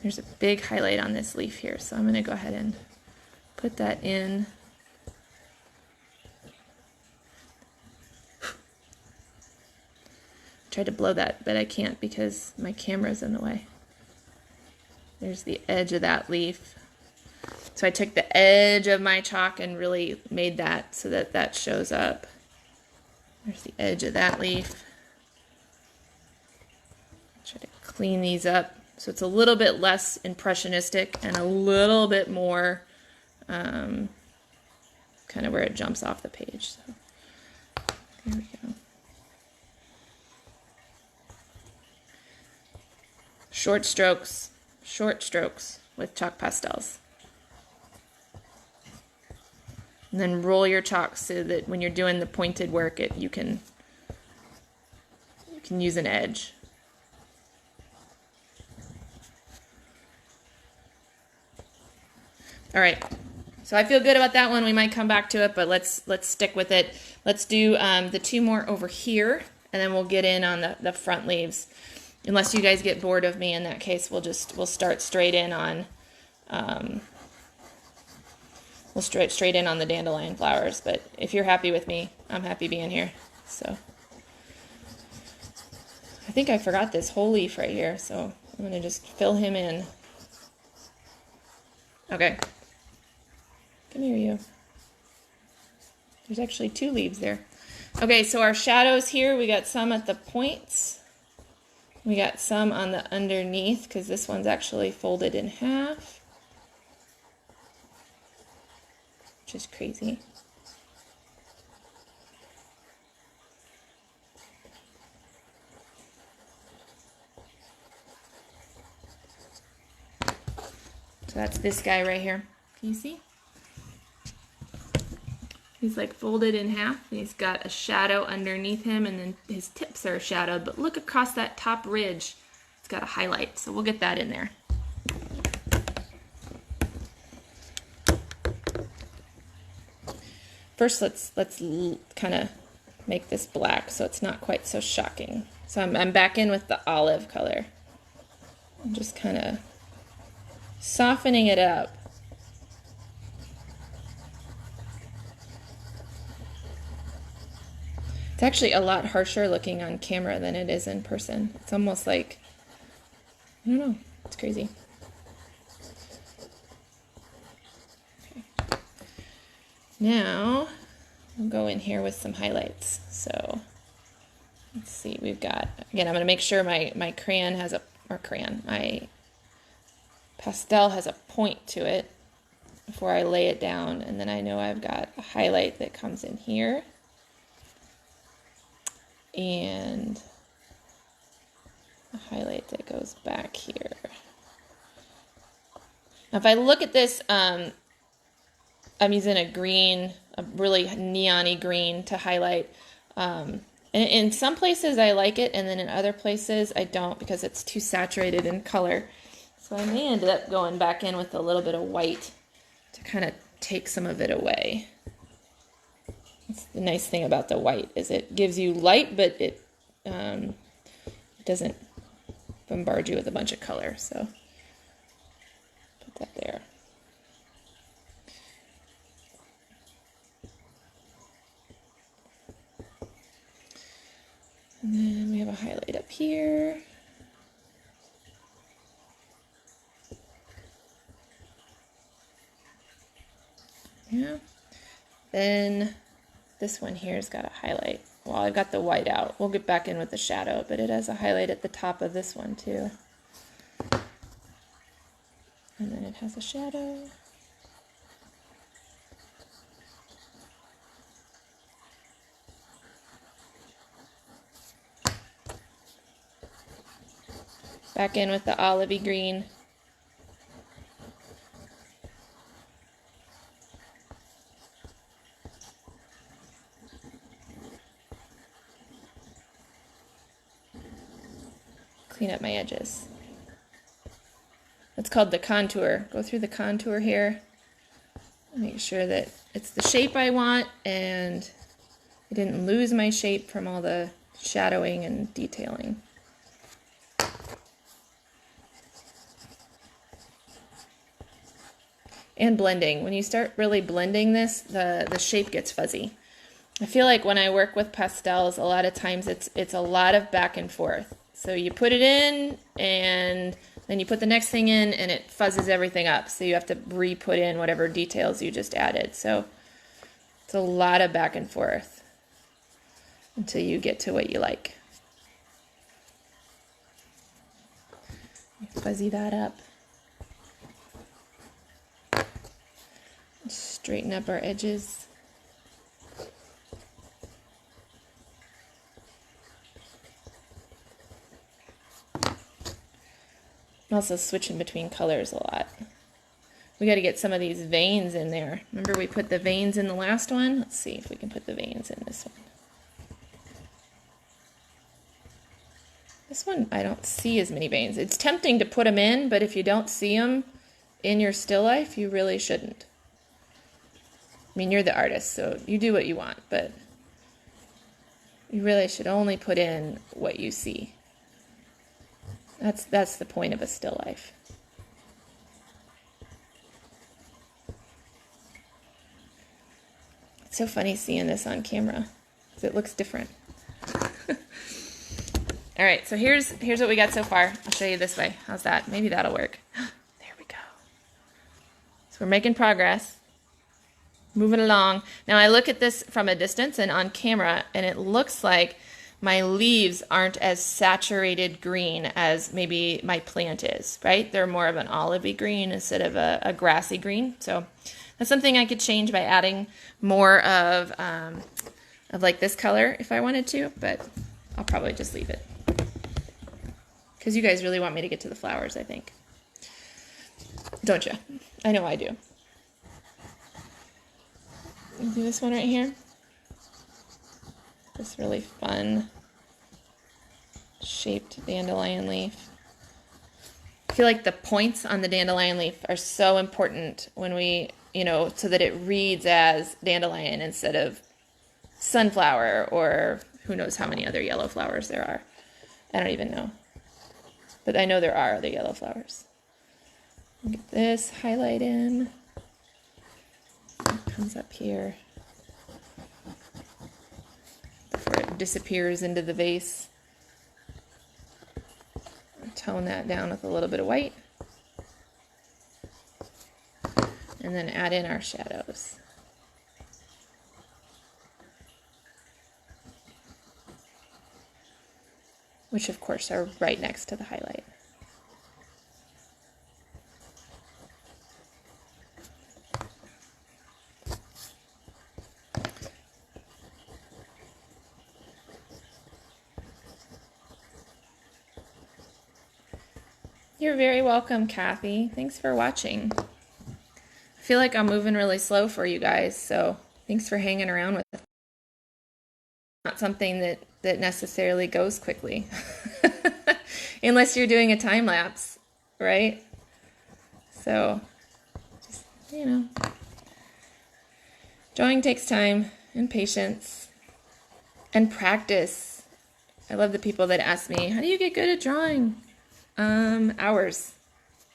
there's a big highlight on this leaf here, so I'm going to go ahead and put that in. Tried to blow that, but I can't because my camera's in the way. There's the edge of that leaf. So I took the edge of my chalk and really made that so that that shows up. There's the edge of that leaf. Try to clean these up so it's a little bit less impressionistic and a little bit more kind of where it jumps off the page. So there we go. Short strokes with chalk pastels. And then roll your chalk so that when you're doing the pointed work, you can use an edge. All right, so I feel good about that one. We might come back to it, but let's stick with it. Let's do the 2 more over here, and then we'll get in on the front leaves. Unless you guys get bored of me, in that case, we'll start straight in on straight in on the dandelion flowers. But if you're happy with me, I'm happy being here. So I think I forgot this whole leaf right here, so I'm gonna just fill him in. Okay. Come here, you. There's actually 2 leaves there. Okay, so our shadows here, we got some at the points. We got some on the underneath, because this one's actually folded in half, which is crazy. So that's this guy right here. Can you see? He's like folded in half. He's got a shadow underneath him, and then his tips are shadowed. But look across that top ridge. It's got a highlight, so we'll get that in there. First, let's kind of make this black so it's not quite so shocking. So I'm back in with the olive color. I'm just kind of softening it up. It's actually a lot harsher looking on camera than it is in person. It's almost like, I don't know, it's crazy. Okay. Now, we'll go in here with some highlights. So, let's see, we've got, again, I'm going to make sure my crayon has my pastel has a point to it before I lay it down. And then I know I've got a highlight that comes in here. And a highlight that goes back here. Now if I look at this, I'm using a green, a really neon-y green to highlight. And in some places I like it, and then in other places I don't, because it's too saturated in color. So I may end up going back in with a little bit of white to kind of take some of it away. That's the nice thing about the white, is it gives you light, but it doesn't bombard you with a bunch of color. So put that there. And then we have a highlight up here. Yeah. Then this one here's got a highlight. Well, I've got the white out. We'll get back in with the shadow, but it has a highlight at the top of this one too. And then it has a shadow. Back in with the olivey green. Clean up my edges. It's called the contour. Go through the contour here. Make sure that it's the shape I want, and I didn't lose my shape from all the shadowing and detailing. And blending. When you start really blending this, the shape gets fuzzy. I feel like when I work with pastels, a lot of times it's a lot of back and forth. So you put it in, and then you put the next thing in, and it fuzzes everything up. So you have to re-put in whatever details you just added. So it's a lot of back and forth until you get to what you like. Fuzzy that up. Straighten up our edges. I'm also switching between colors a lot. We got to get some of these veins in there. Remember we put the veins in the last one? Let's see if we can put the veins in this one. This one, I don't see as many veins. It's tempting to put them in, but if you don't see them in your still life, you really shouldn't. I mean, you're the artist, so you do what you want, but you really should only put in what you see. That's the point of a still life. It's so funny seeing this on camera, because it looks different. All right, so here's what we got so far. I'll show you this way. How's that? Maybe that'll work. There we go. So we're making progress. Moving along. Now I look at this from a distance and on camera, and it looks like my leaves aren't as saturated green as maybe my plant is, right? They're more of an olivey green instead of a grassy green. So that's something I could change by adding more of like this color if I wanted to, but I'll probably just leave it. Because you guys really want me to get to the flowers, I think. Don't you? I know I do. Do this one right here. This really fun shaped dandelion leaf. I feel like the points on the dandelion leaf are so important when we, so that it reads as dandelion instead of sunflower or who knows how many other yellow flowers there are. I don't even know. But I know there are other yellow flowers. Get this highlight in. It comes up here before it disappears into the vase. Tone that down with a little bit of white. And then add in our shadows. Which of course are right next to the highlight. You're very welcome, Kathy. Thanks for watching. I feel like I'm moving really slow for you guys, so thanks for hanging around with us. Not something that necessarily goes quickly. Unless you're doing a time lapse, right? So, just, drawing takes time and patience and practice. I love the people that ask me, how do you get good at drawing? Hours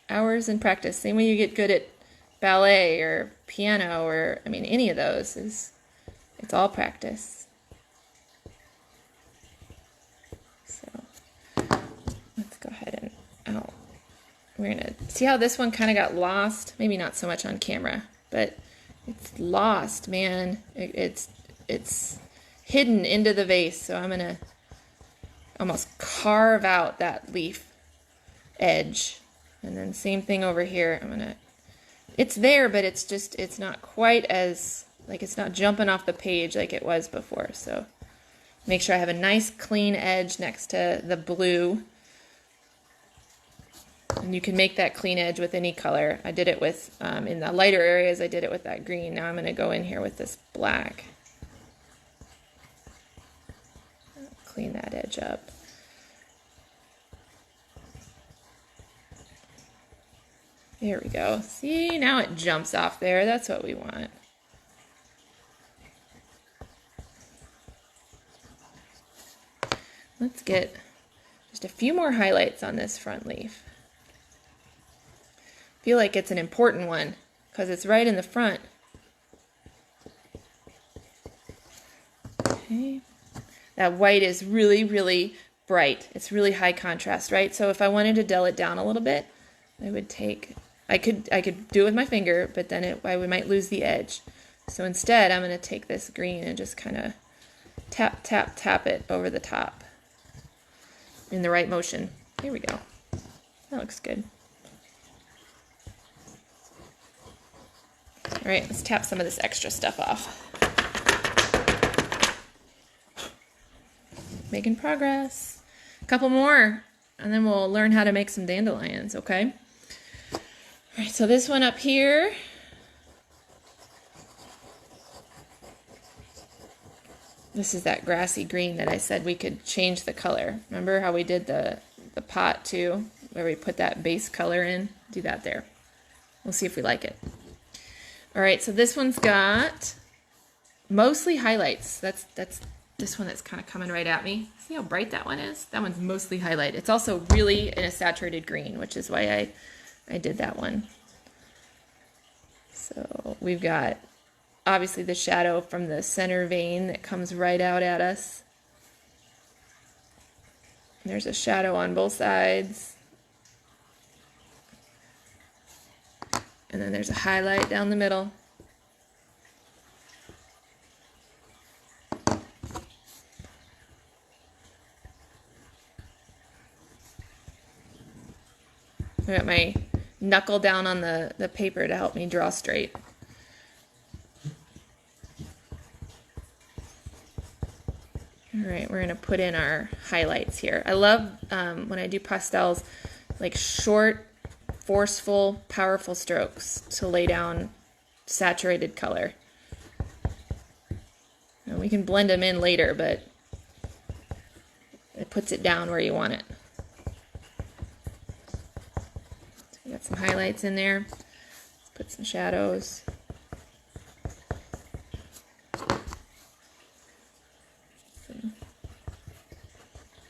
and practice. Same way you get good at ballet or piano or, any of those it's all practice. Let's go ahead and we're gonna see how this one kind of got lost. Maybe not so much on camera, but it's lost, man. It's hidden into the vase. So I'm gonna almost carve out that leaf edge, and then same thing over here. It's there, but it's not quite as, like, it's not jumping off the page like it was before. So make sure I have a nice clean edge next to the blue. And you can make that clean edge with any color. I did it with, in the lighter areas, I did it with that green. Now I'm going to go in here with this black. Clean that edge up. There we go. See, now it jumps off there. That's what we want. Let's get just a few more highlights on this front leaf. I feel like it's an important one because it's right in the front. Okay. That white is really, really bright. It's really high contrast, right? So if I wanted to dull it down a little bit, I would take, I could do it with my minger, but then I might lose the edge. So instead, I'm going to take this green and just kind of tap, tap, tap it over the top in the right motion. Here we go. That looks good. All right, let's tap some of this extra stuff off. Making progress. A couple more, and then we'll learn how to make some dandelions, okay? All right, so this one up here, this is that grassy green that I said we could change the color. Remember how we did the pot too, where we put that base color in? Do that there. We'll see if we like it. All right, so this one's got mostly highlights. That's this one that's kind of coming right at me. See how bright that one is? That one's mostly highlight. It's also really in a saturated green, which is why I did that one. So we've got obviously the shadow from the center vein that comes right out at us. There's a shadow on both sides. And then there's a highlight down the middle. I got my knuckle down on the paper to help me draw straight. All right, we're gonna put in our highlights here. I love when I do pastels, like short, forceful, powerful strokes to lay down saturated color. And we can blend them in later, but it puts it down where you want it. So we got some highlights in there. Let's put some shadows. Some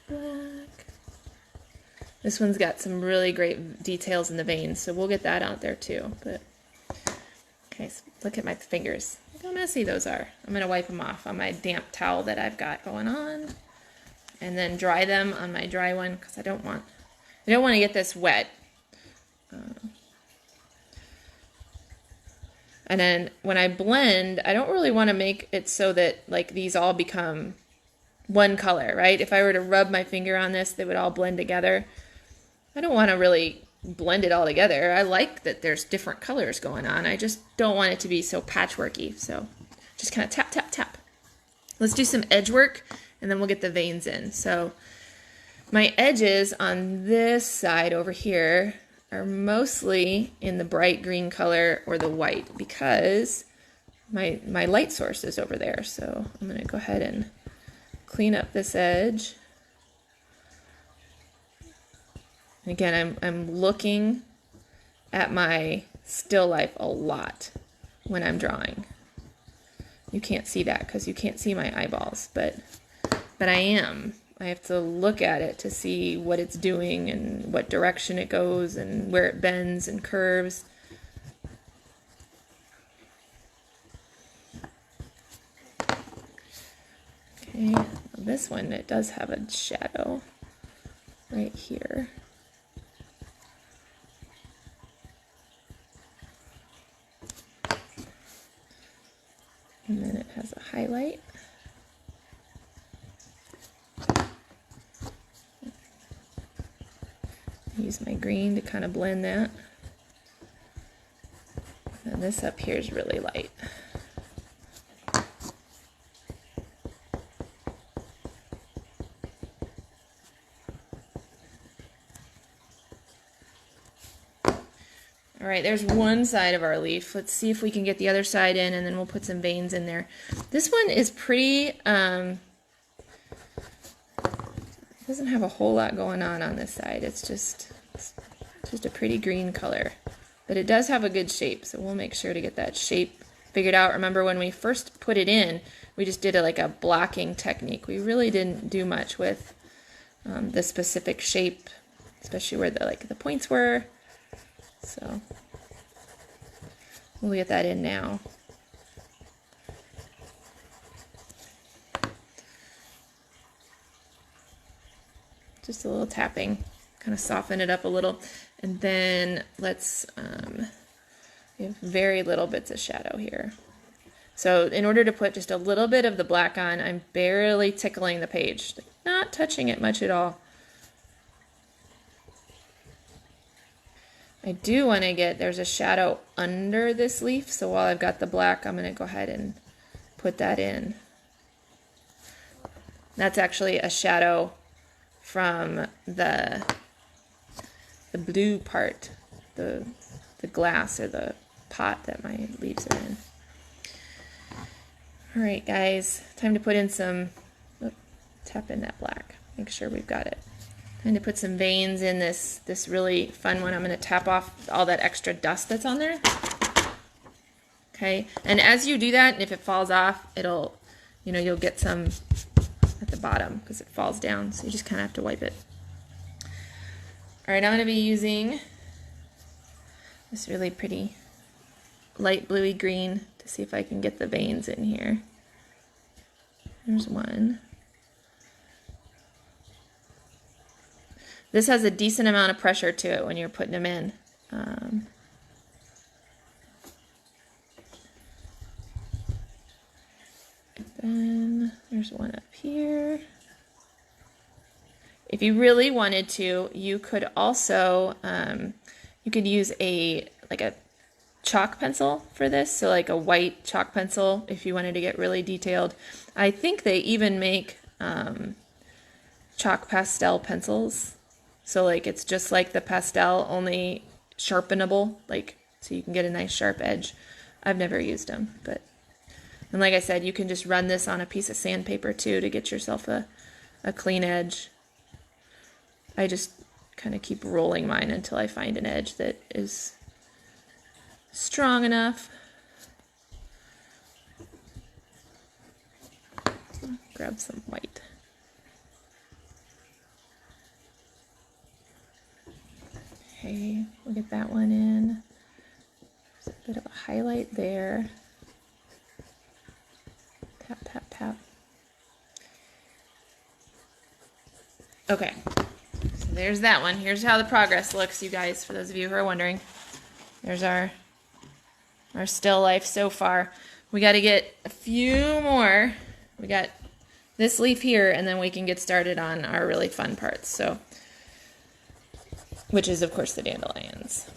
black. This one's got some really great details in the veins, so we'll get that out there too. But okay, so look at my fingers. Look how messy those are. I'm gonna wipe them off on my damp towel that I've got going on, and then dry them on my dry one because I don't want to get this wet. And then when I blend, I don't really want to make it so that like these all become one color, right? If I were to rub my finger on this, they would all blend together. I don't want to really blend it all together. I like that there's different colors going on. I just don't want it to be so patchworky. So just kind of tap, tap, tap. Let's do some edge work and then we'll get the veins in. So my edges on this side over here are mostly in the bright green color or the white because my light source is over there. So I'm going to go ahead and clean up this edge. Again, I'm looking at my still life a lot when I'm drawing. You can't see that because you can't see my eyeballs, but I am. I have to look at it to see what it's doing and what direction it goes and where it bends and curves. Okay, this one, it does have a shadow right here. And then it has a highlight. Use my green to kind of blend that. And this up here is really light. All right, there's one side of our leaf. Let's see if we can get the other side in, and then we'll put some veins in there. This one is pretty, doesn't have a whole lot going on this side. It's just a pretty green color, but it does have a good shape, so we'll make sure to get that shape figured out. Remember when we first put it in, we just did like a blocking technique. We really didn't do much with the specific shape, especially where the points were. So we'll get that in now. Just a little tapping, kind of soften it up a little. And then let's, we have very little bits of shadow here. So in order to put just a little bit of the black on, I'm barely tickling the page, not touching it much at all. I do want to get, there's a shadow under this leaf, so while I've got the black, I'm going to go ahead and put that in. That's actually a shadow from the blue part, the the glass or the pot that my leaves are in. All right, guys, time to put in some, tap in that black, make sure we've got it. Time to put some veins in this really fun one. I'm going to tap off all that extra dust that's on there. Okay, and as you do that, and if it falls off, it'll, you'll get some at the bottom because it falls down, so you just kind of have to wipe it. All right, I'm going to be using this really pretty light bluey green to see if I can get the veins in here. There's one. This has a decent amount of pressure to it when you're putting them in. Then there's one up here. If you really wanted to, you could also, you could use a chalk pencil for this. So like a white chalk pencil if you wanted to get really detailed. I think they even make chalk pastel pencils. So like it's just like the pastel, only sharpenable, so you can get a nice sharp edge. I've never used them, and like I said, you can just run this on a piece of sandpaper too to get yourself a clean edge. I just kind of keep rolling mine until I find an edge that is strong enough. Grab some white. Okay, we'll get that one in. There's a bit of a highlight there. Tap, tap, tap. Okay, so there's that one. Here's how the progress looks, you guys, for those of you who are wondering. There's our still life so far. We got to get a few more. We got this leaf here, and then we can get started on our really fun parts. So, which is, of course, the dandelions.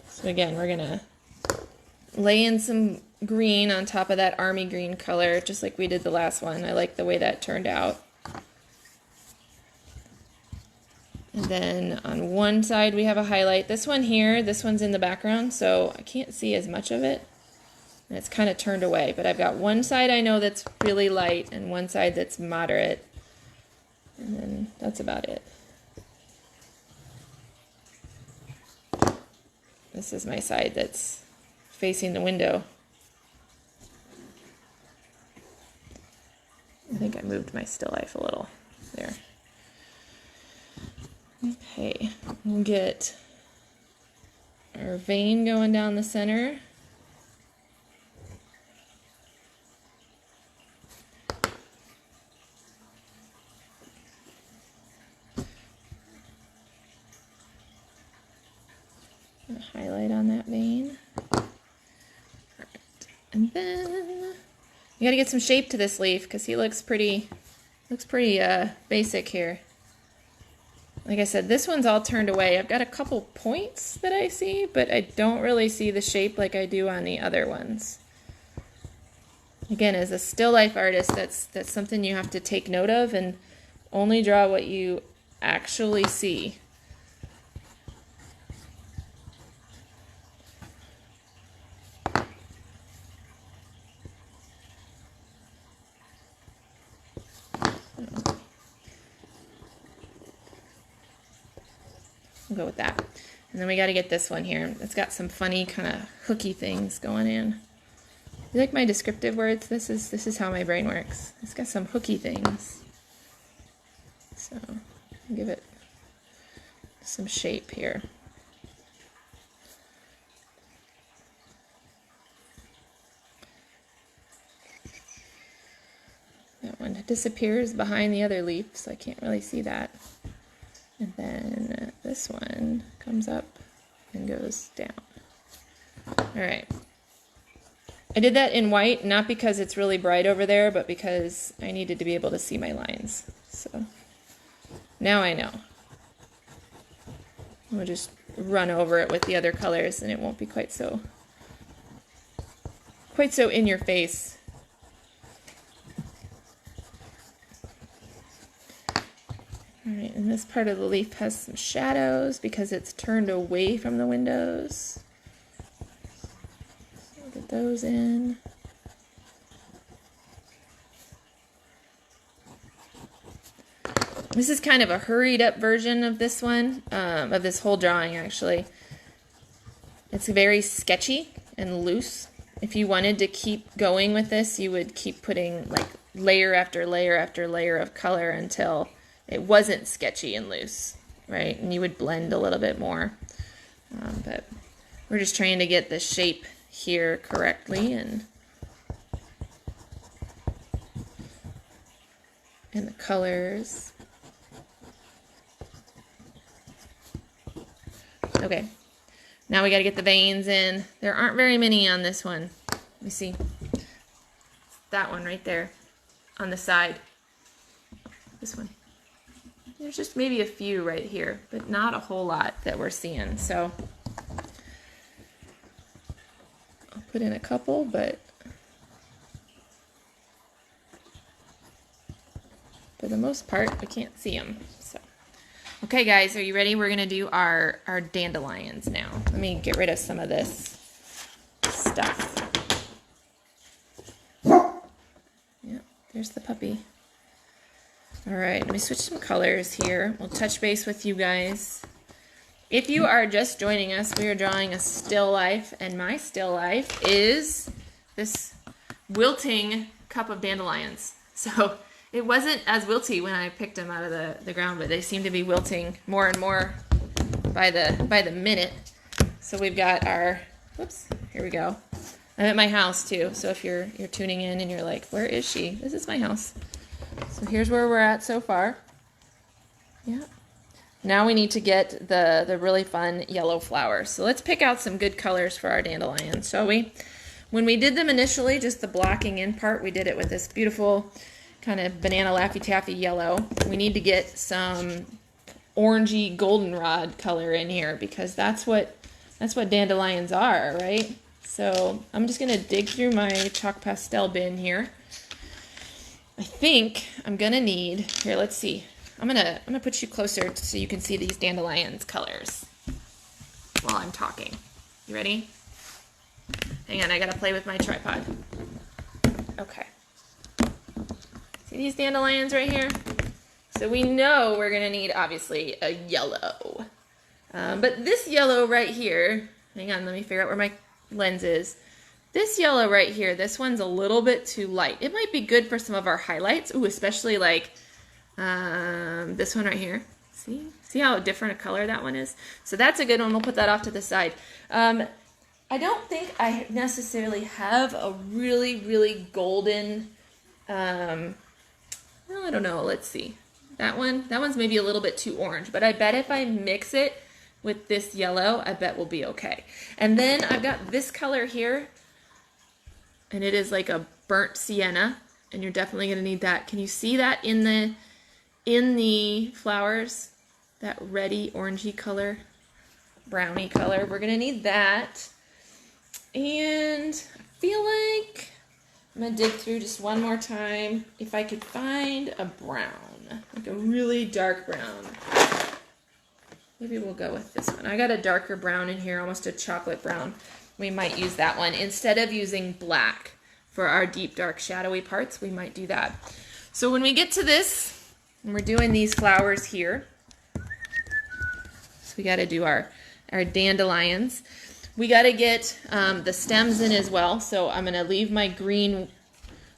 So again, we're going to lay in some green on top of that army green color, just like we did the last one. I like the way that turned out. And then on one side we have a highlight. This one here, this one's in the background, so I can't see as much of it. And it's kind of turned away, but I've got one side I know that's really light and one side that's moderate. And then that's about it. This is my side that's facing the window. I think I moved my still life a little there. Okay, we'll get our vein going down the center. Highlight on that vein. And then you got to get some shape to this leaf because he looks pretty basic here. Like I said, this one's all turned away. I've got a couple points that I see, but I don't really see the shape like I do on the other ones. Again, as a still life artist, that's something you have to take note of and only draw what you actually see. We'll go with that. And then we got to get this one here. It's got some funny kind of hooky things going in. You like my descriptive words? This is how my brain works. It's got some hooky things. So give it some shape here. That one disappears behind the other leaf, so I can't really see that. And then this one comes up and goes down. All right. I did that in white, not because it's really bright over there, but because I needed to be able to see my lines. So now I know. We'll just run over it with the other colors and it won't be quite so in your face. All right, and this part of the leaf has some shadows because it's turned away from the windows. So we'll get those in. This is kind of a hurried up version of this one, of this whole drawing actually. It's very sketchy and loose. If you wanted to keep going with this, you would keep putting like layer after layer after layer of color until it wasn't sketchy and loose, right? And you would blend a little bit more. But we're just trying to get the shape here correctly and the colors. Okay, now we got to get the veins in. There aren't very many on this one. Let me see. That one right there on the side. This one. There's just maybe a few right here, but not a whole lot that we're seeing. So I'll put in a couple, but for the most part, we can't see them. So, okay, guys, are you ready? We're gonna do our dandelions now. Let me get rid of some of this stuff. Yep, there's the puppy. All right, let me switch some colors here. We'll touch base with you guys. If you are just joining us, we are drawing a still life, and my still life is this wilting cup of dandelions. So it wasn't as wilty when I picked them out of the ground, but they seem to be wilting more and more by the minute. So we've got our, whoops, here we go. I'm at my house too, so if you're tuning in and you're like, where is she? This is my house. So here's where we're at so far. Yeah. Now we need to get the really fun yellow flowers. So let's pick out some good colors for our dandelions, shall we? When we did them initially, just the blocking in part, we did it with this beautiful kind of banana Laffy Taffy yellow. We need to get some orangey goldenrod color in here because that's what dandelions are, right? So I'm just gonna dig through my chalk pastel bin here. I think I'm gonna need, here, let's see. I'm gonna put you closer so you can see these dandelions colors while I'm talking. You ready? Hang on, I gotta play with my tripod. Okay. See these dandelions right here? So we know we're gonna need, obviously, a yellow. But this yellow right here, hang on, let me figure out where my lens is. This yellow right here, this one's a little bit too light. It might be good for some of our highlights. Ooh, especially like this one right here. See how different a color that one is? So that's a good one. We'll put that off to the side. I don't think I necessarily have a really, really golden, well, I don't know. Let's see. That one's maybe a little bit too orange, but I bet if I mix it with this yellow, I bet we'll be okay. And then I've got this color here, and it is like a burnt sienna, and you're definitely going to need that. Can you see that in the flowers? That reddy, orangey color, browny color. We're going to need that. And I feel like I'm going to dig through just one more time if I could find a brown, like a really dark brown. Maybe we'll go with this one. I got a darker brown in here, almost a chocolate brown. We might use that one. Instead of using black for our deep, dark, shadowy parts, we might do that. So when we get to this, and we're doing these flowers here, so we got to do our dandelions. We got to get the stems in as well. So I'm going to leave my green,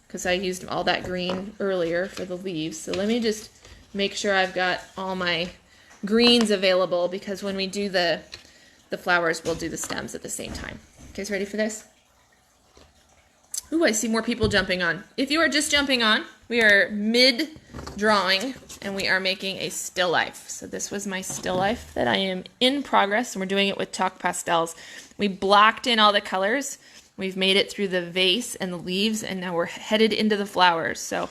because I used all that green earlier for the leaves. So let me just make sure I've got all my greens available, because when we do the flowers, we'll do the stems at the same time. You guys ready for this? Ooh, I see more people jumping on. If you are just jumping on, we are mid-drawing, and we are making a still life. So this was my still life that I am in progress, and we're doing it with chalk pastels. We blocked in all the colors. We've made it through the vase and the leaves, and now we're headed into the flowers. So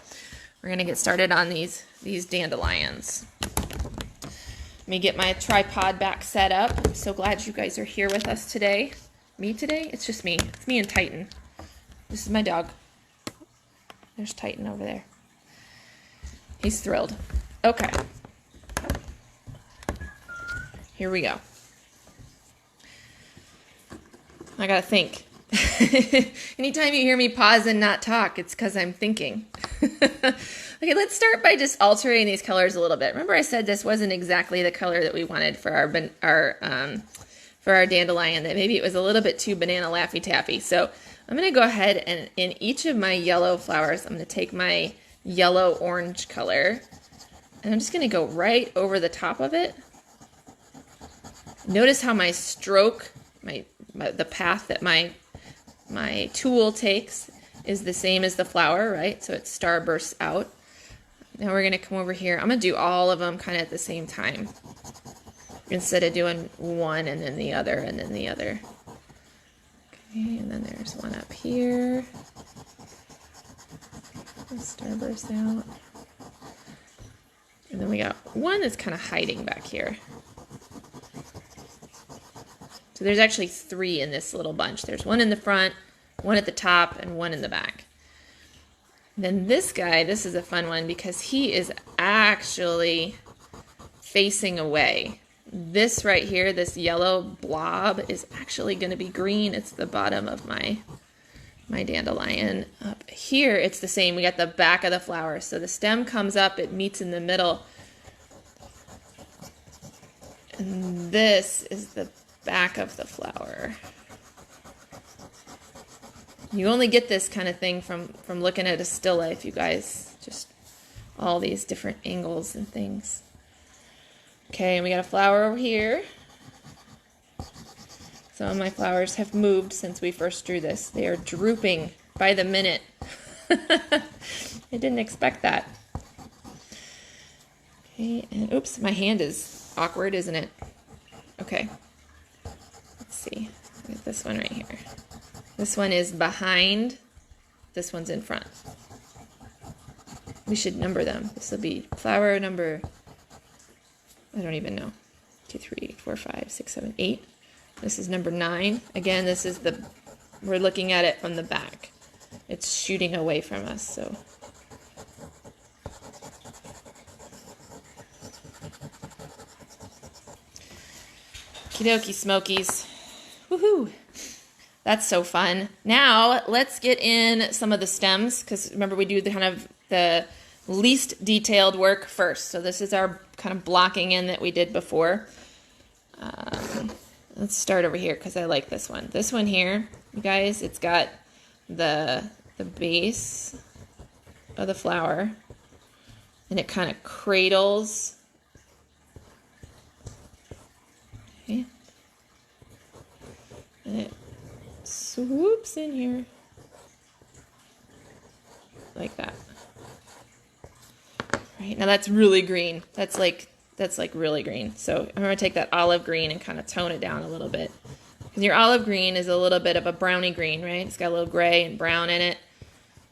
we're going to get started on these dandelions. Let me get my tripod back set up. I'm so glad you guys are here with us today. Me today? It's just me. It's me and Titan. This is my dog. There's Titan over there. He's thrilled. Okay. here we go. I gotta think. Anytime you hear me pause and not talk, it's because I'm thinking. Okay, let's start by just altering these colors a little bit. Remember I said this wasn't exactly the color that we wanted for our dandelion, that maybe it was a little bit too banana Laffy Taffy. So I'm going to go ahead and in each of my yellow flowers, I'm going to take my yellow orange color and I'm just going to go right over the top of it. Notice how my stroke, the path that my tool takes is the same as the flower, right? So it starbursts out. Now we're going to come over here. I'm going to do all of them kind of at the same time instead of doing one and then the other and then the other. Okay, and then there's one up here. Starburst out. And then we got one that's kind of hiding back here. So there's actually 3 in this little bunch. There's one in the front, one at the top, and one in the back. Then this guy, this is a fun one because he is actually facing away. This right here, this yellow blob is actually going to be green. It's the bottom of my dandelion. Up here, it's the same. We got the back of the flower. So the stem comes up, it meets in the middle. And this is the back of the flower. You only get this kind of thing from looking at a still life, you guys. Just all these different angles and things. Okay, and we got a flower over here. Some of my flowers have moved since we first drew this. They are drooping by the minute. I didn't expect that. Okay, and oops, my hand is awkward, isn't it? Okay. Let's see. Get this one right here. This one is behind. This one's in front. We should number them. This will be flower number, I don't even know. 2, 3, 4, 5, 6, 7, 8. This is number 9. Again, this is we're looking at it from the back. It's shooting away from us, so. Okie dokie, Smokies. Woohoo! That's so fun. Now, let's get in some of the stems, because remember we do the least detailed work first. So this is our kind of blocking in that we did before. Let's start over here, because I like this one. This one here, you guys, it's got the base of the flower, and it kind of cradles. Okay. And it swoops in here like that. Right, now that's really green. That's like really green. So I'm going to take that olive green and kind of tone it down a little bit. Because your olive green is a little bit of a browny green, right? It's got a little gray and brown in it.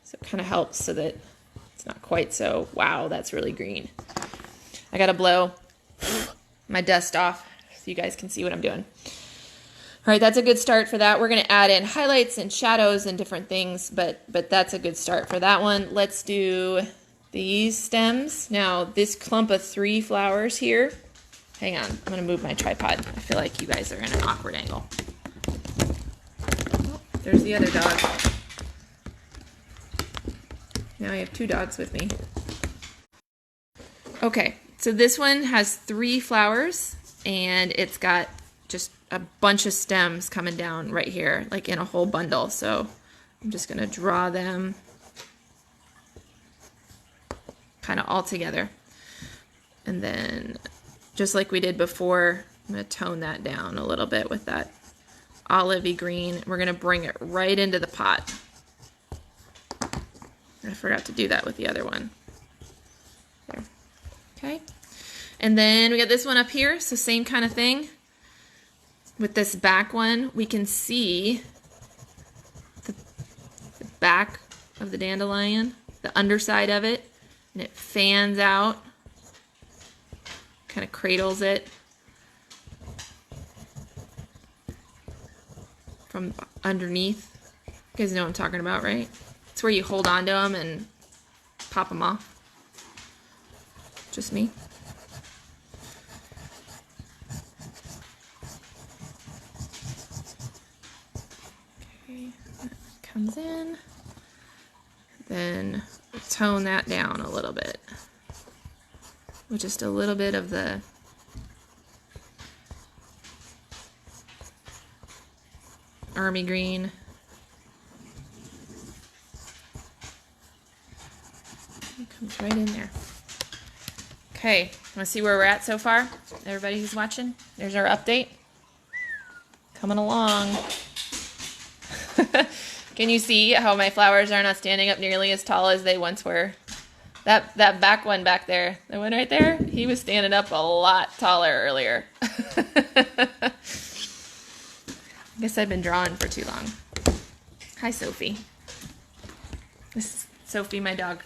So it kind of helps so that it's not quite so, wow, that's really green. I got to blow my dust off so you guys can see what I'm doing. All right, that's a good start for that. We're going to add in highlights and shadows and different things, but that's a good start for that one. Let's do these stems. Now, this clump of 3 flowers here. Hang on, I'm going to move my tripod. I feel like you guys are in an awkward angle. Oh, there's the other dog. Now I have 2 dogs with me. Okay, so this one has 3 flowers, and it's got just a bunch of stems coming down right here, like in a whole bundle. So I'm just going to draw them kind of all together. And then, just like we did before, I'm going to tone that down a little bit with that olivey green. We're going to bring it right into the pot. I forgot to do that with the other one. There. Okay. And then we got this one up here, so same kind of thing. With this back one, we can see the back of the dandelion, the underside of it, and it fans out, kind of cradles it from underneath. You guys know what I'm talking about, right? It's where you hold on to them and pop them off. Just me. Okay, that comes in. Then tone that down a little bit with just a little bit of the army green. It comes right in there. Okay, want to see where we're at so far? Everybody who's watching, there's our update. Coming along. Can you see how my flowers are not standing up nearly as tall as they once were? That back one back there, the one right there, he was standing up a lot taller earlier. I guess I've been drawing for too long. Hi, Sophie. This is Sophie, my dog.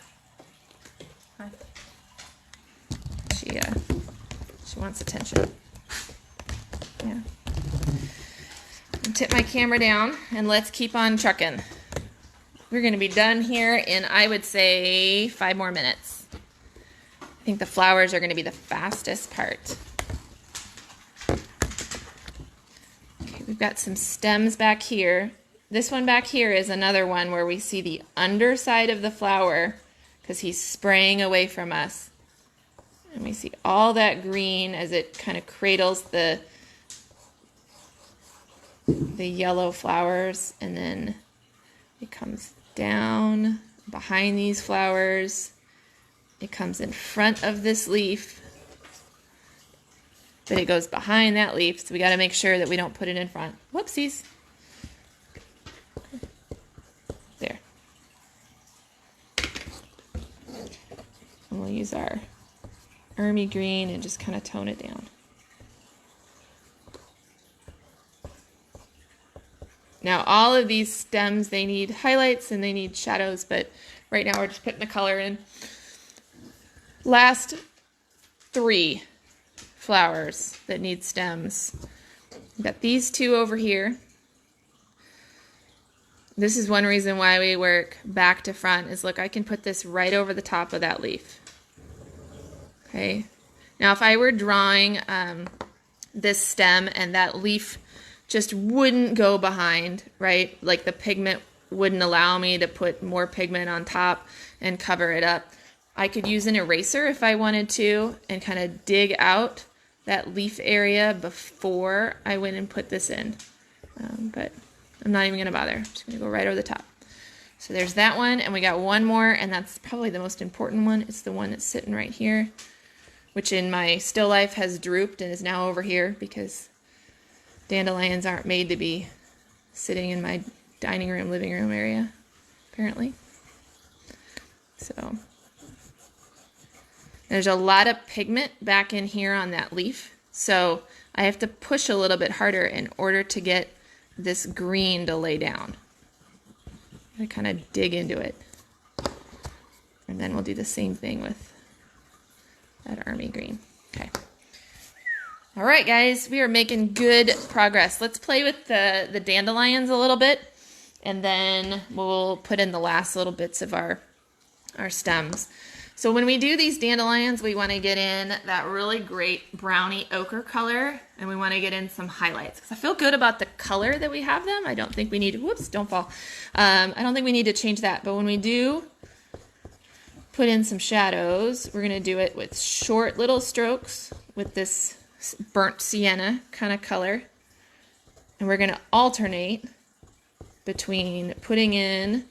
Hi. She wants attention. Yeah. Tip my camera down and let's keep on trucking. We're going to be done here in, I would say, 5 more minutes. I think the flowers are going to be the fastest part. Okay, we've got some stems back here. This one back here is another one where we see the underside of the flower because he's spraying away from us. And we see all that green as it kind of cradles the yellow flowers, and then it comes down behind these flowers. It comes in front of this leaf, but it goes behind that leaf, so we got to make sure that we don't put it in front. Whoopsies. There. And we'll use our army green and just kind of tone it down. Now, all of these stems, they need highlights and they need shadows, but right now we're just putting the color in. Last 3 flowers that need stems. We've got these 2 over here. This is one reason why we work back to front is, look, I can put this right over the top of that leaf. Okay. Now, if I were drawing this stem and that leaf just wouldn't go behind, right? Like the pigment wouldn't allow me to put more pigment on top and cover it up. I could use an eraser if I wanted to and kind of dig out that leaf area before I went and put this in. But I'm not even going to bother. I'm just going to go right over the top. So there's that one, and we got one more, and that's probably the most important one. It's the one that's sitting right here, which in my still life has drooped and is now over here because dandelions aren't made to be sitting in my dining room, living room area, apparently. So there's a lot of pigment back in here on that leaf, so I have to push a little bit harder in order to get this green to lay down. I kind of dig into it. And then we'll do the same thing with that army green. Okay. All right, guys, we are making good progress. Let's play with the dandelions a little bit, and then we'll put in the last little bits of our stems. So when we do these dandelions, we want to get in that really great browny ochre color, and we want to get in some highlights. Because I feel good about the color that we have them. I don't think we need to, whoops, don't fall. I don't think we need to change that, but when we do put in some shadows, we're going to do it with short little strokes with this burnt sienna kind of color, and we're going to alternate between putting in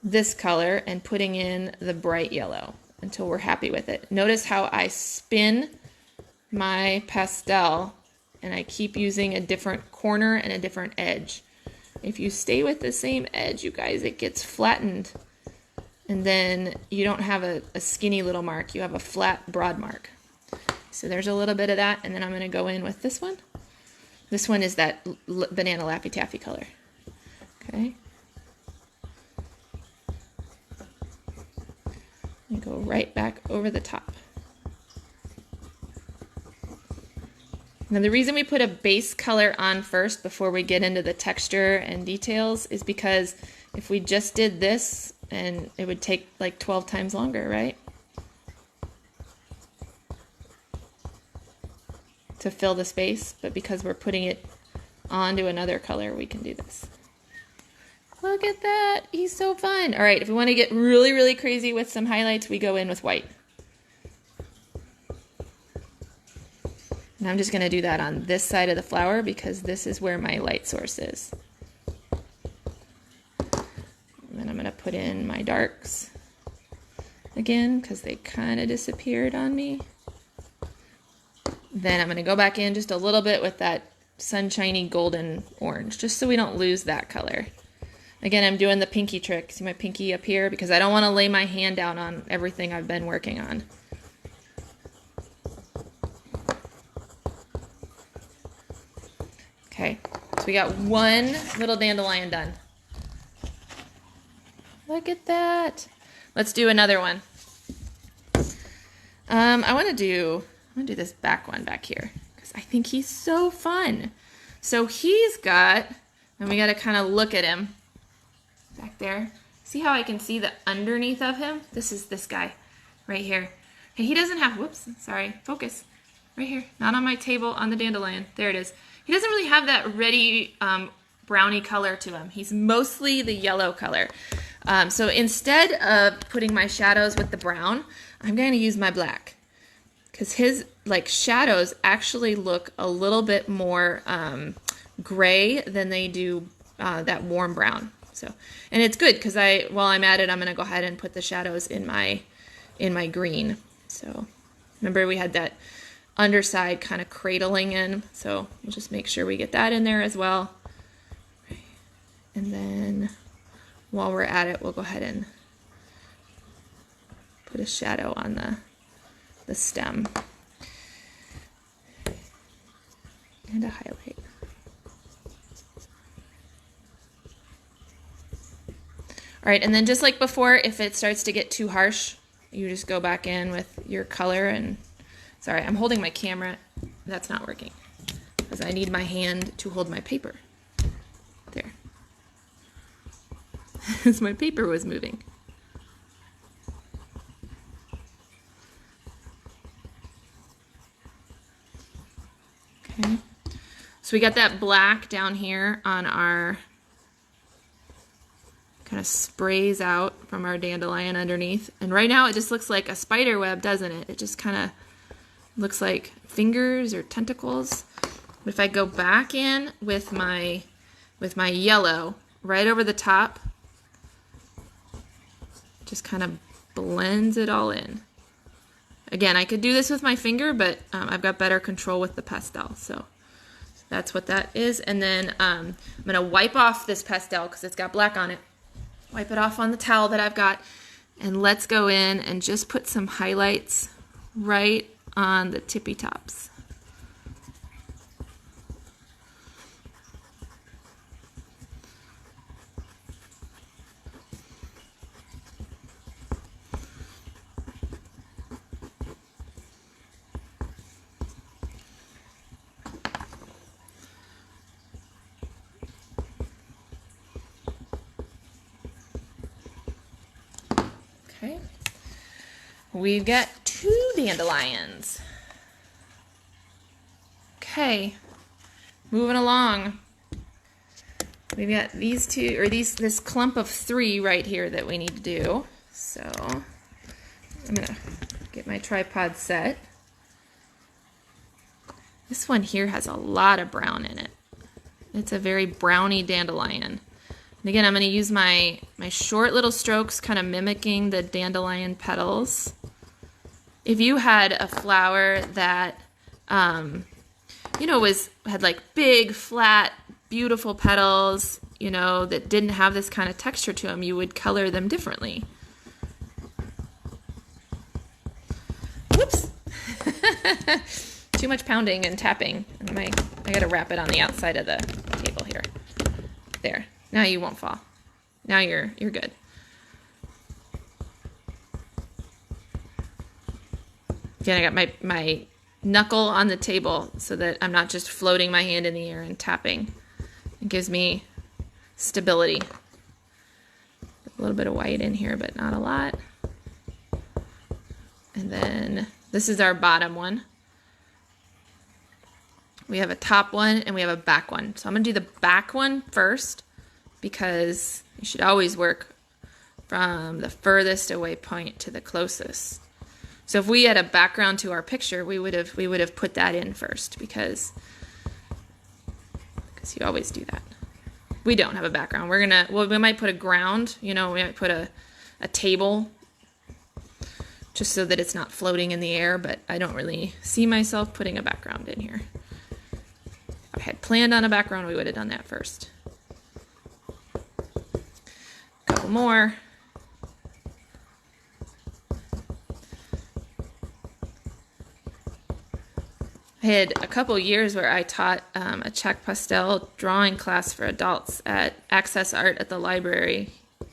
this color and putting in the bright yellow until we're happy with it. Notice how I spin my pastel and I keep using a different corner and a different edge. If you stay with the same edge, you guys, it gets flattened, and then you don't have a skinny little mark, you have a flat broad mark. So there's a little bit of that, and then I'm going to go in with this one. This one is that banana Laffy Taffy color. Okay. And go right back over the top. Now the reason we put a base color on first before we get into the texture and details is because if we just did this, and it would take like 12 times longer, right? To fill the space, but because we're putting it onto another color, we can do this. Look at that. He's so fun. All right, if we want to get really, really crazy with some highlights, we go in with white. And I'm just going to do that on this side of the flower because this is where my light source is. And then I'm going to put in my darks again because they kind of disappeared on me. Then I'm going to go back in just a little bit with that sunshiny golden orange, just so we don't lose that color. Again, I'm doing the pinky trick. See my pinky up here? Because I don't want to lay my hand down on everything I've been working on. Okay, so we got one little dandelion done. Look at that. Let's do another one. I want to do this back one back here because I think he's so fun. So he's got, and we got to kind of look at him back there. See how I can see the underneath of him? This is this guy right here. Okay, he doesn't have, whoops, sorry, focus. Right here, not on my table, on the dandelion. There it is. He doesn't really have that reddy browny color to him. He's mostly the yellow color. So instead of putting my shadows with the brown, I'm going to use my black. Because his shadows actually look a little bit more gray than they do that warm brown. So, and it's good because while I'm at it, I'm going to go ahead and put the shadows in my green. So remember we had that underside kind of cradling in, so we'll just make sure we get that in there as well. And then while we're at it, we'll go ahead and put a shadow on the stem and a highlight. All right, and then just like before, if it starts to get too harsh, you just go back in with your color and, sorry, I'm holding my camera. That's not working because I need my hand to hold my paper. There. As my paper was moving. Okay. So we got that black down here on our, kind of sprays out from our dandelion underneath. And right now it just looks like a spider web, doesn't it? It just kind of looks like fingers or tentacles. But if I go back in with my yellow right over the top, just kind of blends it all in. Again, I could do this with my finger, but I've got better control with the pastel. So that's what that is. And then I'm going to wipe off this pastel because it's got black on it. Wipe it off on the towel that I've got. And let's go in and just put some highlights right on the tippy tops. Okay, we've got 2 dandelions. Okay, moving along. We've got these 2, or this clump of 3 right here that we need to do. So I'm gonna get my tripod set. This one here has a lot of brown in it. It's a very browny dandelion. And again, I'm going to use my short little strokes, kind of mimicking the dandelion petals. If you had a flower that, had like big, flat, beautiful petals, that didn't have this kind of texture to them, you would color them differently. Whoops! Too much pounding and tapping. And I got to wrap it on the outside of the table here. There. Now you won't fall. Now you're good. Again, I got my knuckle on the table so that I'm not just floating my hand in the air and tapping. It gives me stability. A little bit of white in here, but not a lot. And then this is our bottom one. We have a top one and we have a back one. So I'm going to do the back one first. because you should always work from the furthest away point to the closest. So if we had a background to our picture, we would have put that in first because you always do that. We don't have a background. We might put a ground, we might put a table just so that it's not floating in the air, but I don't really see myself putting a background in here. If I had planned on a background, we would have done that first. A couple more. I had a couple years where I taught a chalk pastel drawing class for adults at Access Art at the library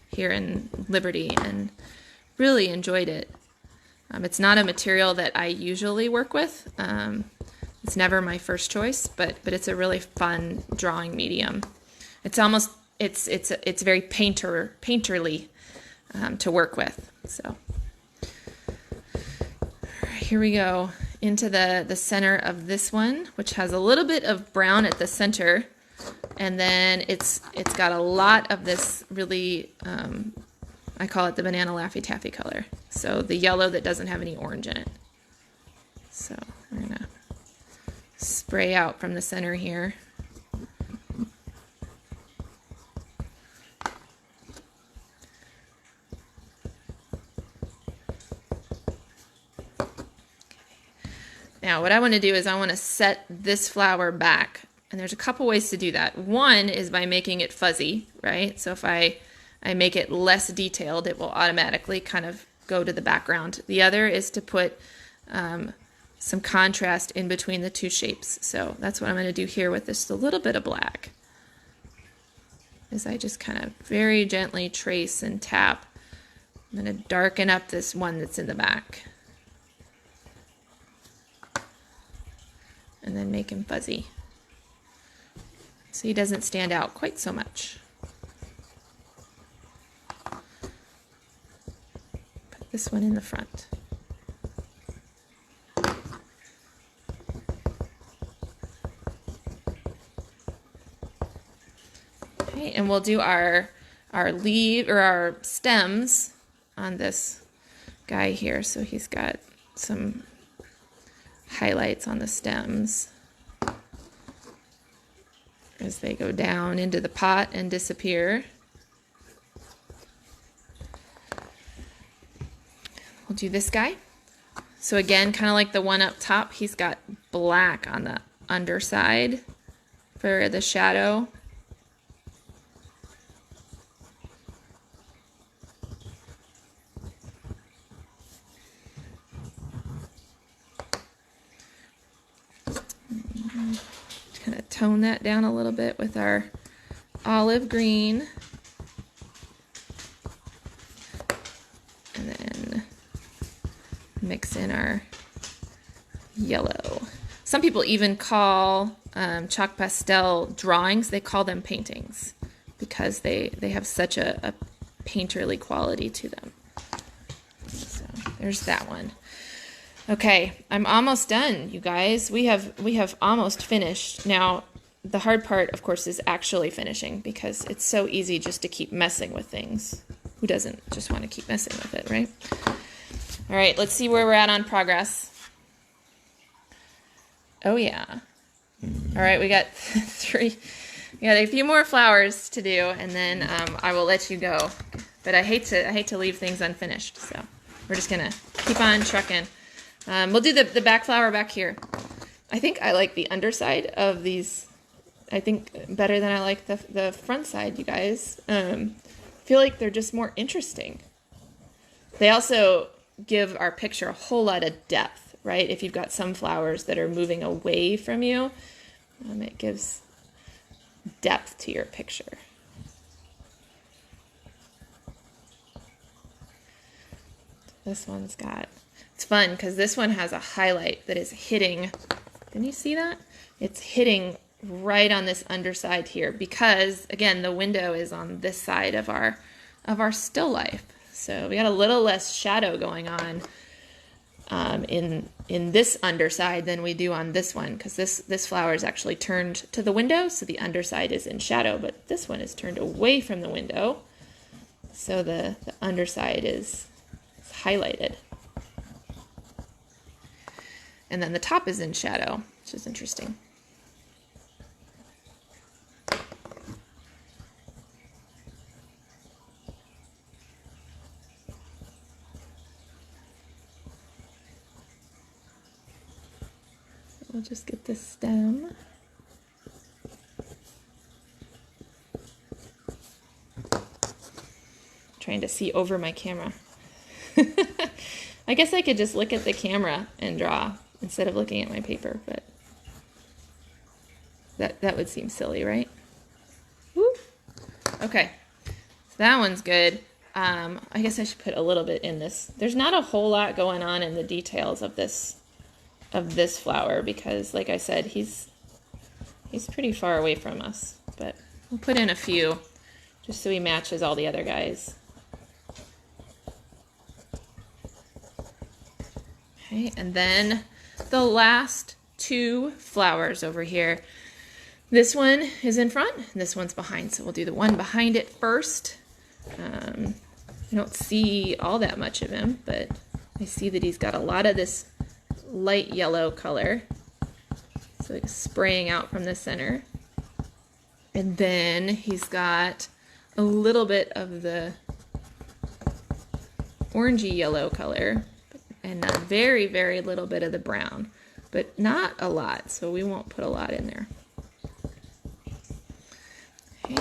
here in Liberty, and really enjoyed it. It's not a material that I usually work with. It's never my first choice, but it's a really fun drawing medium. It's very painterly to work with. So all right, here we go into the center of this one, which has a little bit of brown at the center, and then it's got a lot of this really, I call it the banana Laffy Taffy color. So the yellow that doesn't have any orange in it. So we're gonna spray out from the center here. Now what I want to do is I want to set this flower back, and there's a couple ways to do that. One is by making it fuzzy, right? So if I make it less detailed, it will automatically kind of go to the background. The other is to put some contrast in between the two shapes. So that's what I'm going to do here with this a little bit of black. Is I just kind of very gently trace and tap. I'm going to darken up this one that's in the back. And then make him fuzzy, so he doesn't stand out quite so much. Put this one in the front. Okay, and we'll do our leaf or our stems on this guy here. So he's got some highlights on the stems as they go down into the pot and disappear. We'll do this guy. So again, kind of like the one up top, he's got black on the underside for the shadow. Kind of tone that down a little bit with our olive green. And then mix in our yellow. Some people even call chalk pastel drawings, they call them paintings because they have such a painterly quality to them. So there's that one. Okay, I'm almost done, you guys. We have almost finished. Now, the hard part, of course, is actually finishing because it's so easy just to keep messing with things. Who doesn't just want to keep messing with it, right? All right, let's see where we're at on progress. Oh, yeah. All right, we got we got a few more flowers to do, and then I will let you go. But I hate to leave things unfinished, so we're just gonna keep on trucking. We'll do the back flower back here. I think I like the underside of these, I think, better than I like the front side, you guys. I feel like they're just more interesting. They also give our picture a whole lot of depth, right? If you've got some flowers that are moving away from you, it gives depth to your picture. This one's got... It's fun because this one has a highlight that is hitting. Can you see that? It's hitting right on this underside here because, again, the window is on this side of our still life. So we got a little less shadow going on in this underside than we do on this one, because this flower is actually turned to the window, so the underside is in shadow, but this one is turned away from the window, so the underside is highlighted. And then the top is in shadow, which is interesting. We'll just get the stem. Trying to see over my camera. I guess I could just look at the camera and draw instead of looking at my paper, but that would seem silly, right? Woo. Okay, so that one's good. I guess I should put a little bit in this. There's not a whole lot going on in the details of this flower because, like I said, he's pretty far away from us, but we'll put in a few just so he matches all the other guys. Okay, and then the last two flowers over here. This one is in front, and this one's behind, so we'll do the one behind it first. I don't see all that much of him, but I see that he's got a lot of this light yellow color, so it's spraying out from the center, and then he's got a little bit of the orangey yellow color and a very, very little bit of the brown, but not a lot, so we won't put a lot in there. Okay,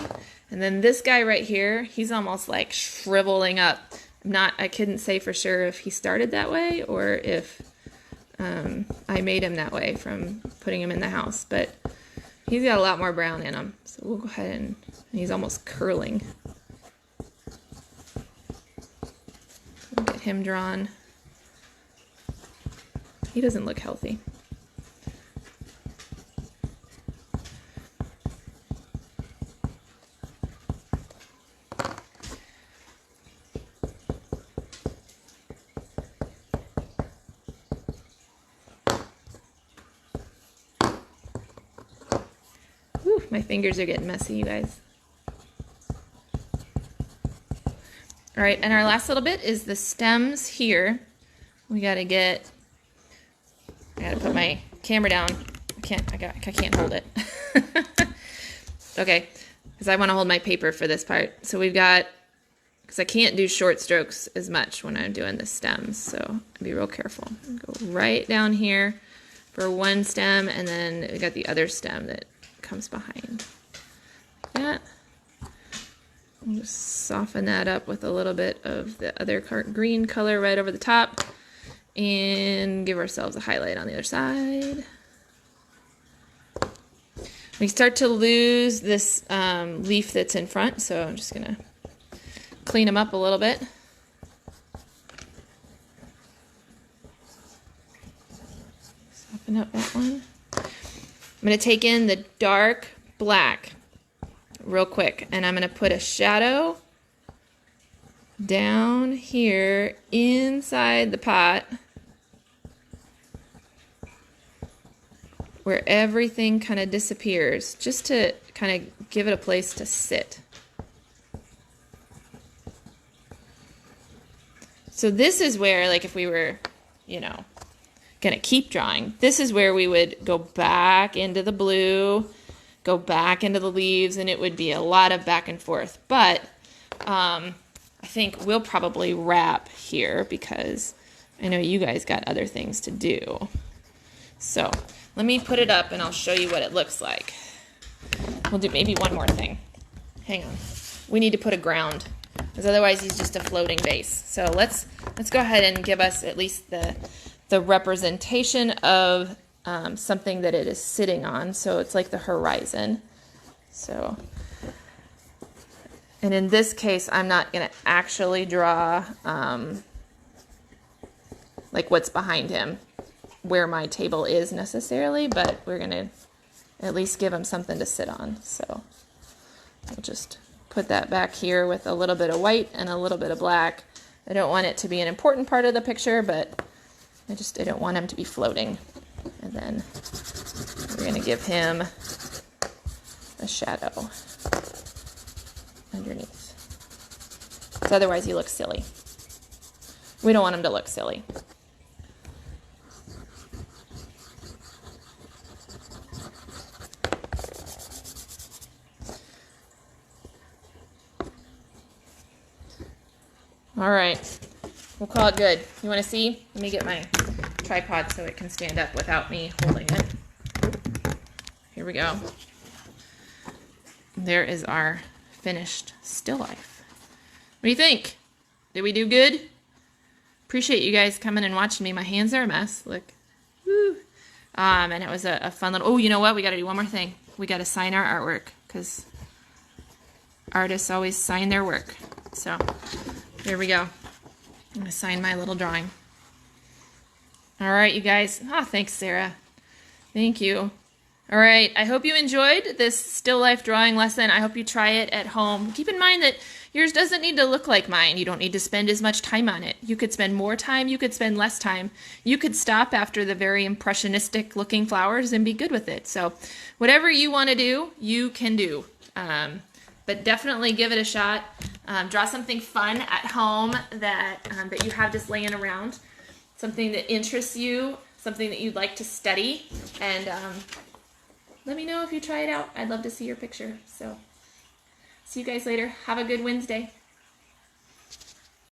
and then this guy right here, he's almost like shriveling up. I couldn't say for sure if he started that way or if I made him that way from putting him in the house, but he's got a lot more brown in him. So we'll go ahead and he's almost curling. We'll get him drawn. He doesn't look healthy. My fingers are getting messy, you guys. All right, and our last little bit is the stems here. I gotta put my camera down. I can't hold it. Okay, because I want to hold my paper for this part. So we've got, because I can't do short strokes as much when I'm doing the stems, so I'll be real careful. Go right down here for one stem, and then we got the other stem that comes behind. Like that. We'll just soften that up with a little bit of the other green color right over the top and give ourselves a highlight on the other side. We start to lose this leaf that's in front, so I'm just gonna clean them up a little bit. Soften up that one. I'm going to take in the dark black real quick, and I'm going to put a shadow down here inside the pot where everything kind of disappears, just to kind of give it a place to sit. So this is where, like, if we were, gonna keep drawing, this is where we would go back into the blue, go back into the leaves, and it would be a lot of back and forth. But I think we'll probably wrap here because I know you guys got other things to do. So let me put it up and I'll show you what it looks like. We'll do maybe one more thing. Hang on. We need to put a ground, because otherwise he's just a floating vase. So let's go ahead and give us at least the representation of something that it is sitting on. So it's like the horizon. So, and in this case, I'm not going to actually draw like what's behind him, where my table is necessarily, but we're going to at least give him something to sit on. So I'll just put that back here with a little bit of white and a little bit of black. I don't want it to be an important part of the picture, but I don't want him to be floating. And then we're going to give him a shadow underneath. So otherwise he looks silly. We don't want him to look silly. All right, we'll call it good. You want to see? Let me get my tripod so it can stand up without me holding it. Here we go. There is our finished still life. What do you think? Did we do good? Appreciate you guys coming and watching me. My hands are a mess. Look. Woo. And it was a fun little... Oh, you know what? We got to do one more thing. We got to sign our artwork because artists always sign their work. So... here we go. I'm going to sign my little drawing. All right, you guys. Oh, thanks, Sarah. Thank you. All right, I hope you enjoyed this still life drawing lesson. I hope you try it at home. Keep in mind that yours doesn't need to look like mine. You don't need to spend as much time on it. You could spend more time. You could spend less time. You could stop after the very impressionistic looking flowers and be good with it. So whatever you want to do, you can do. But definitely give it a shot. Draw something fun at home that you have just laying around. Something that interests you, something that you'd like to study. And let me know if you try it out. I'd love to see your picture. So see you guys later. Have a good Wednesday.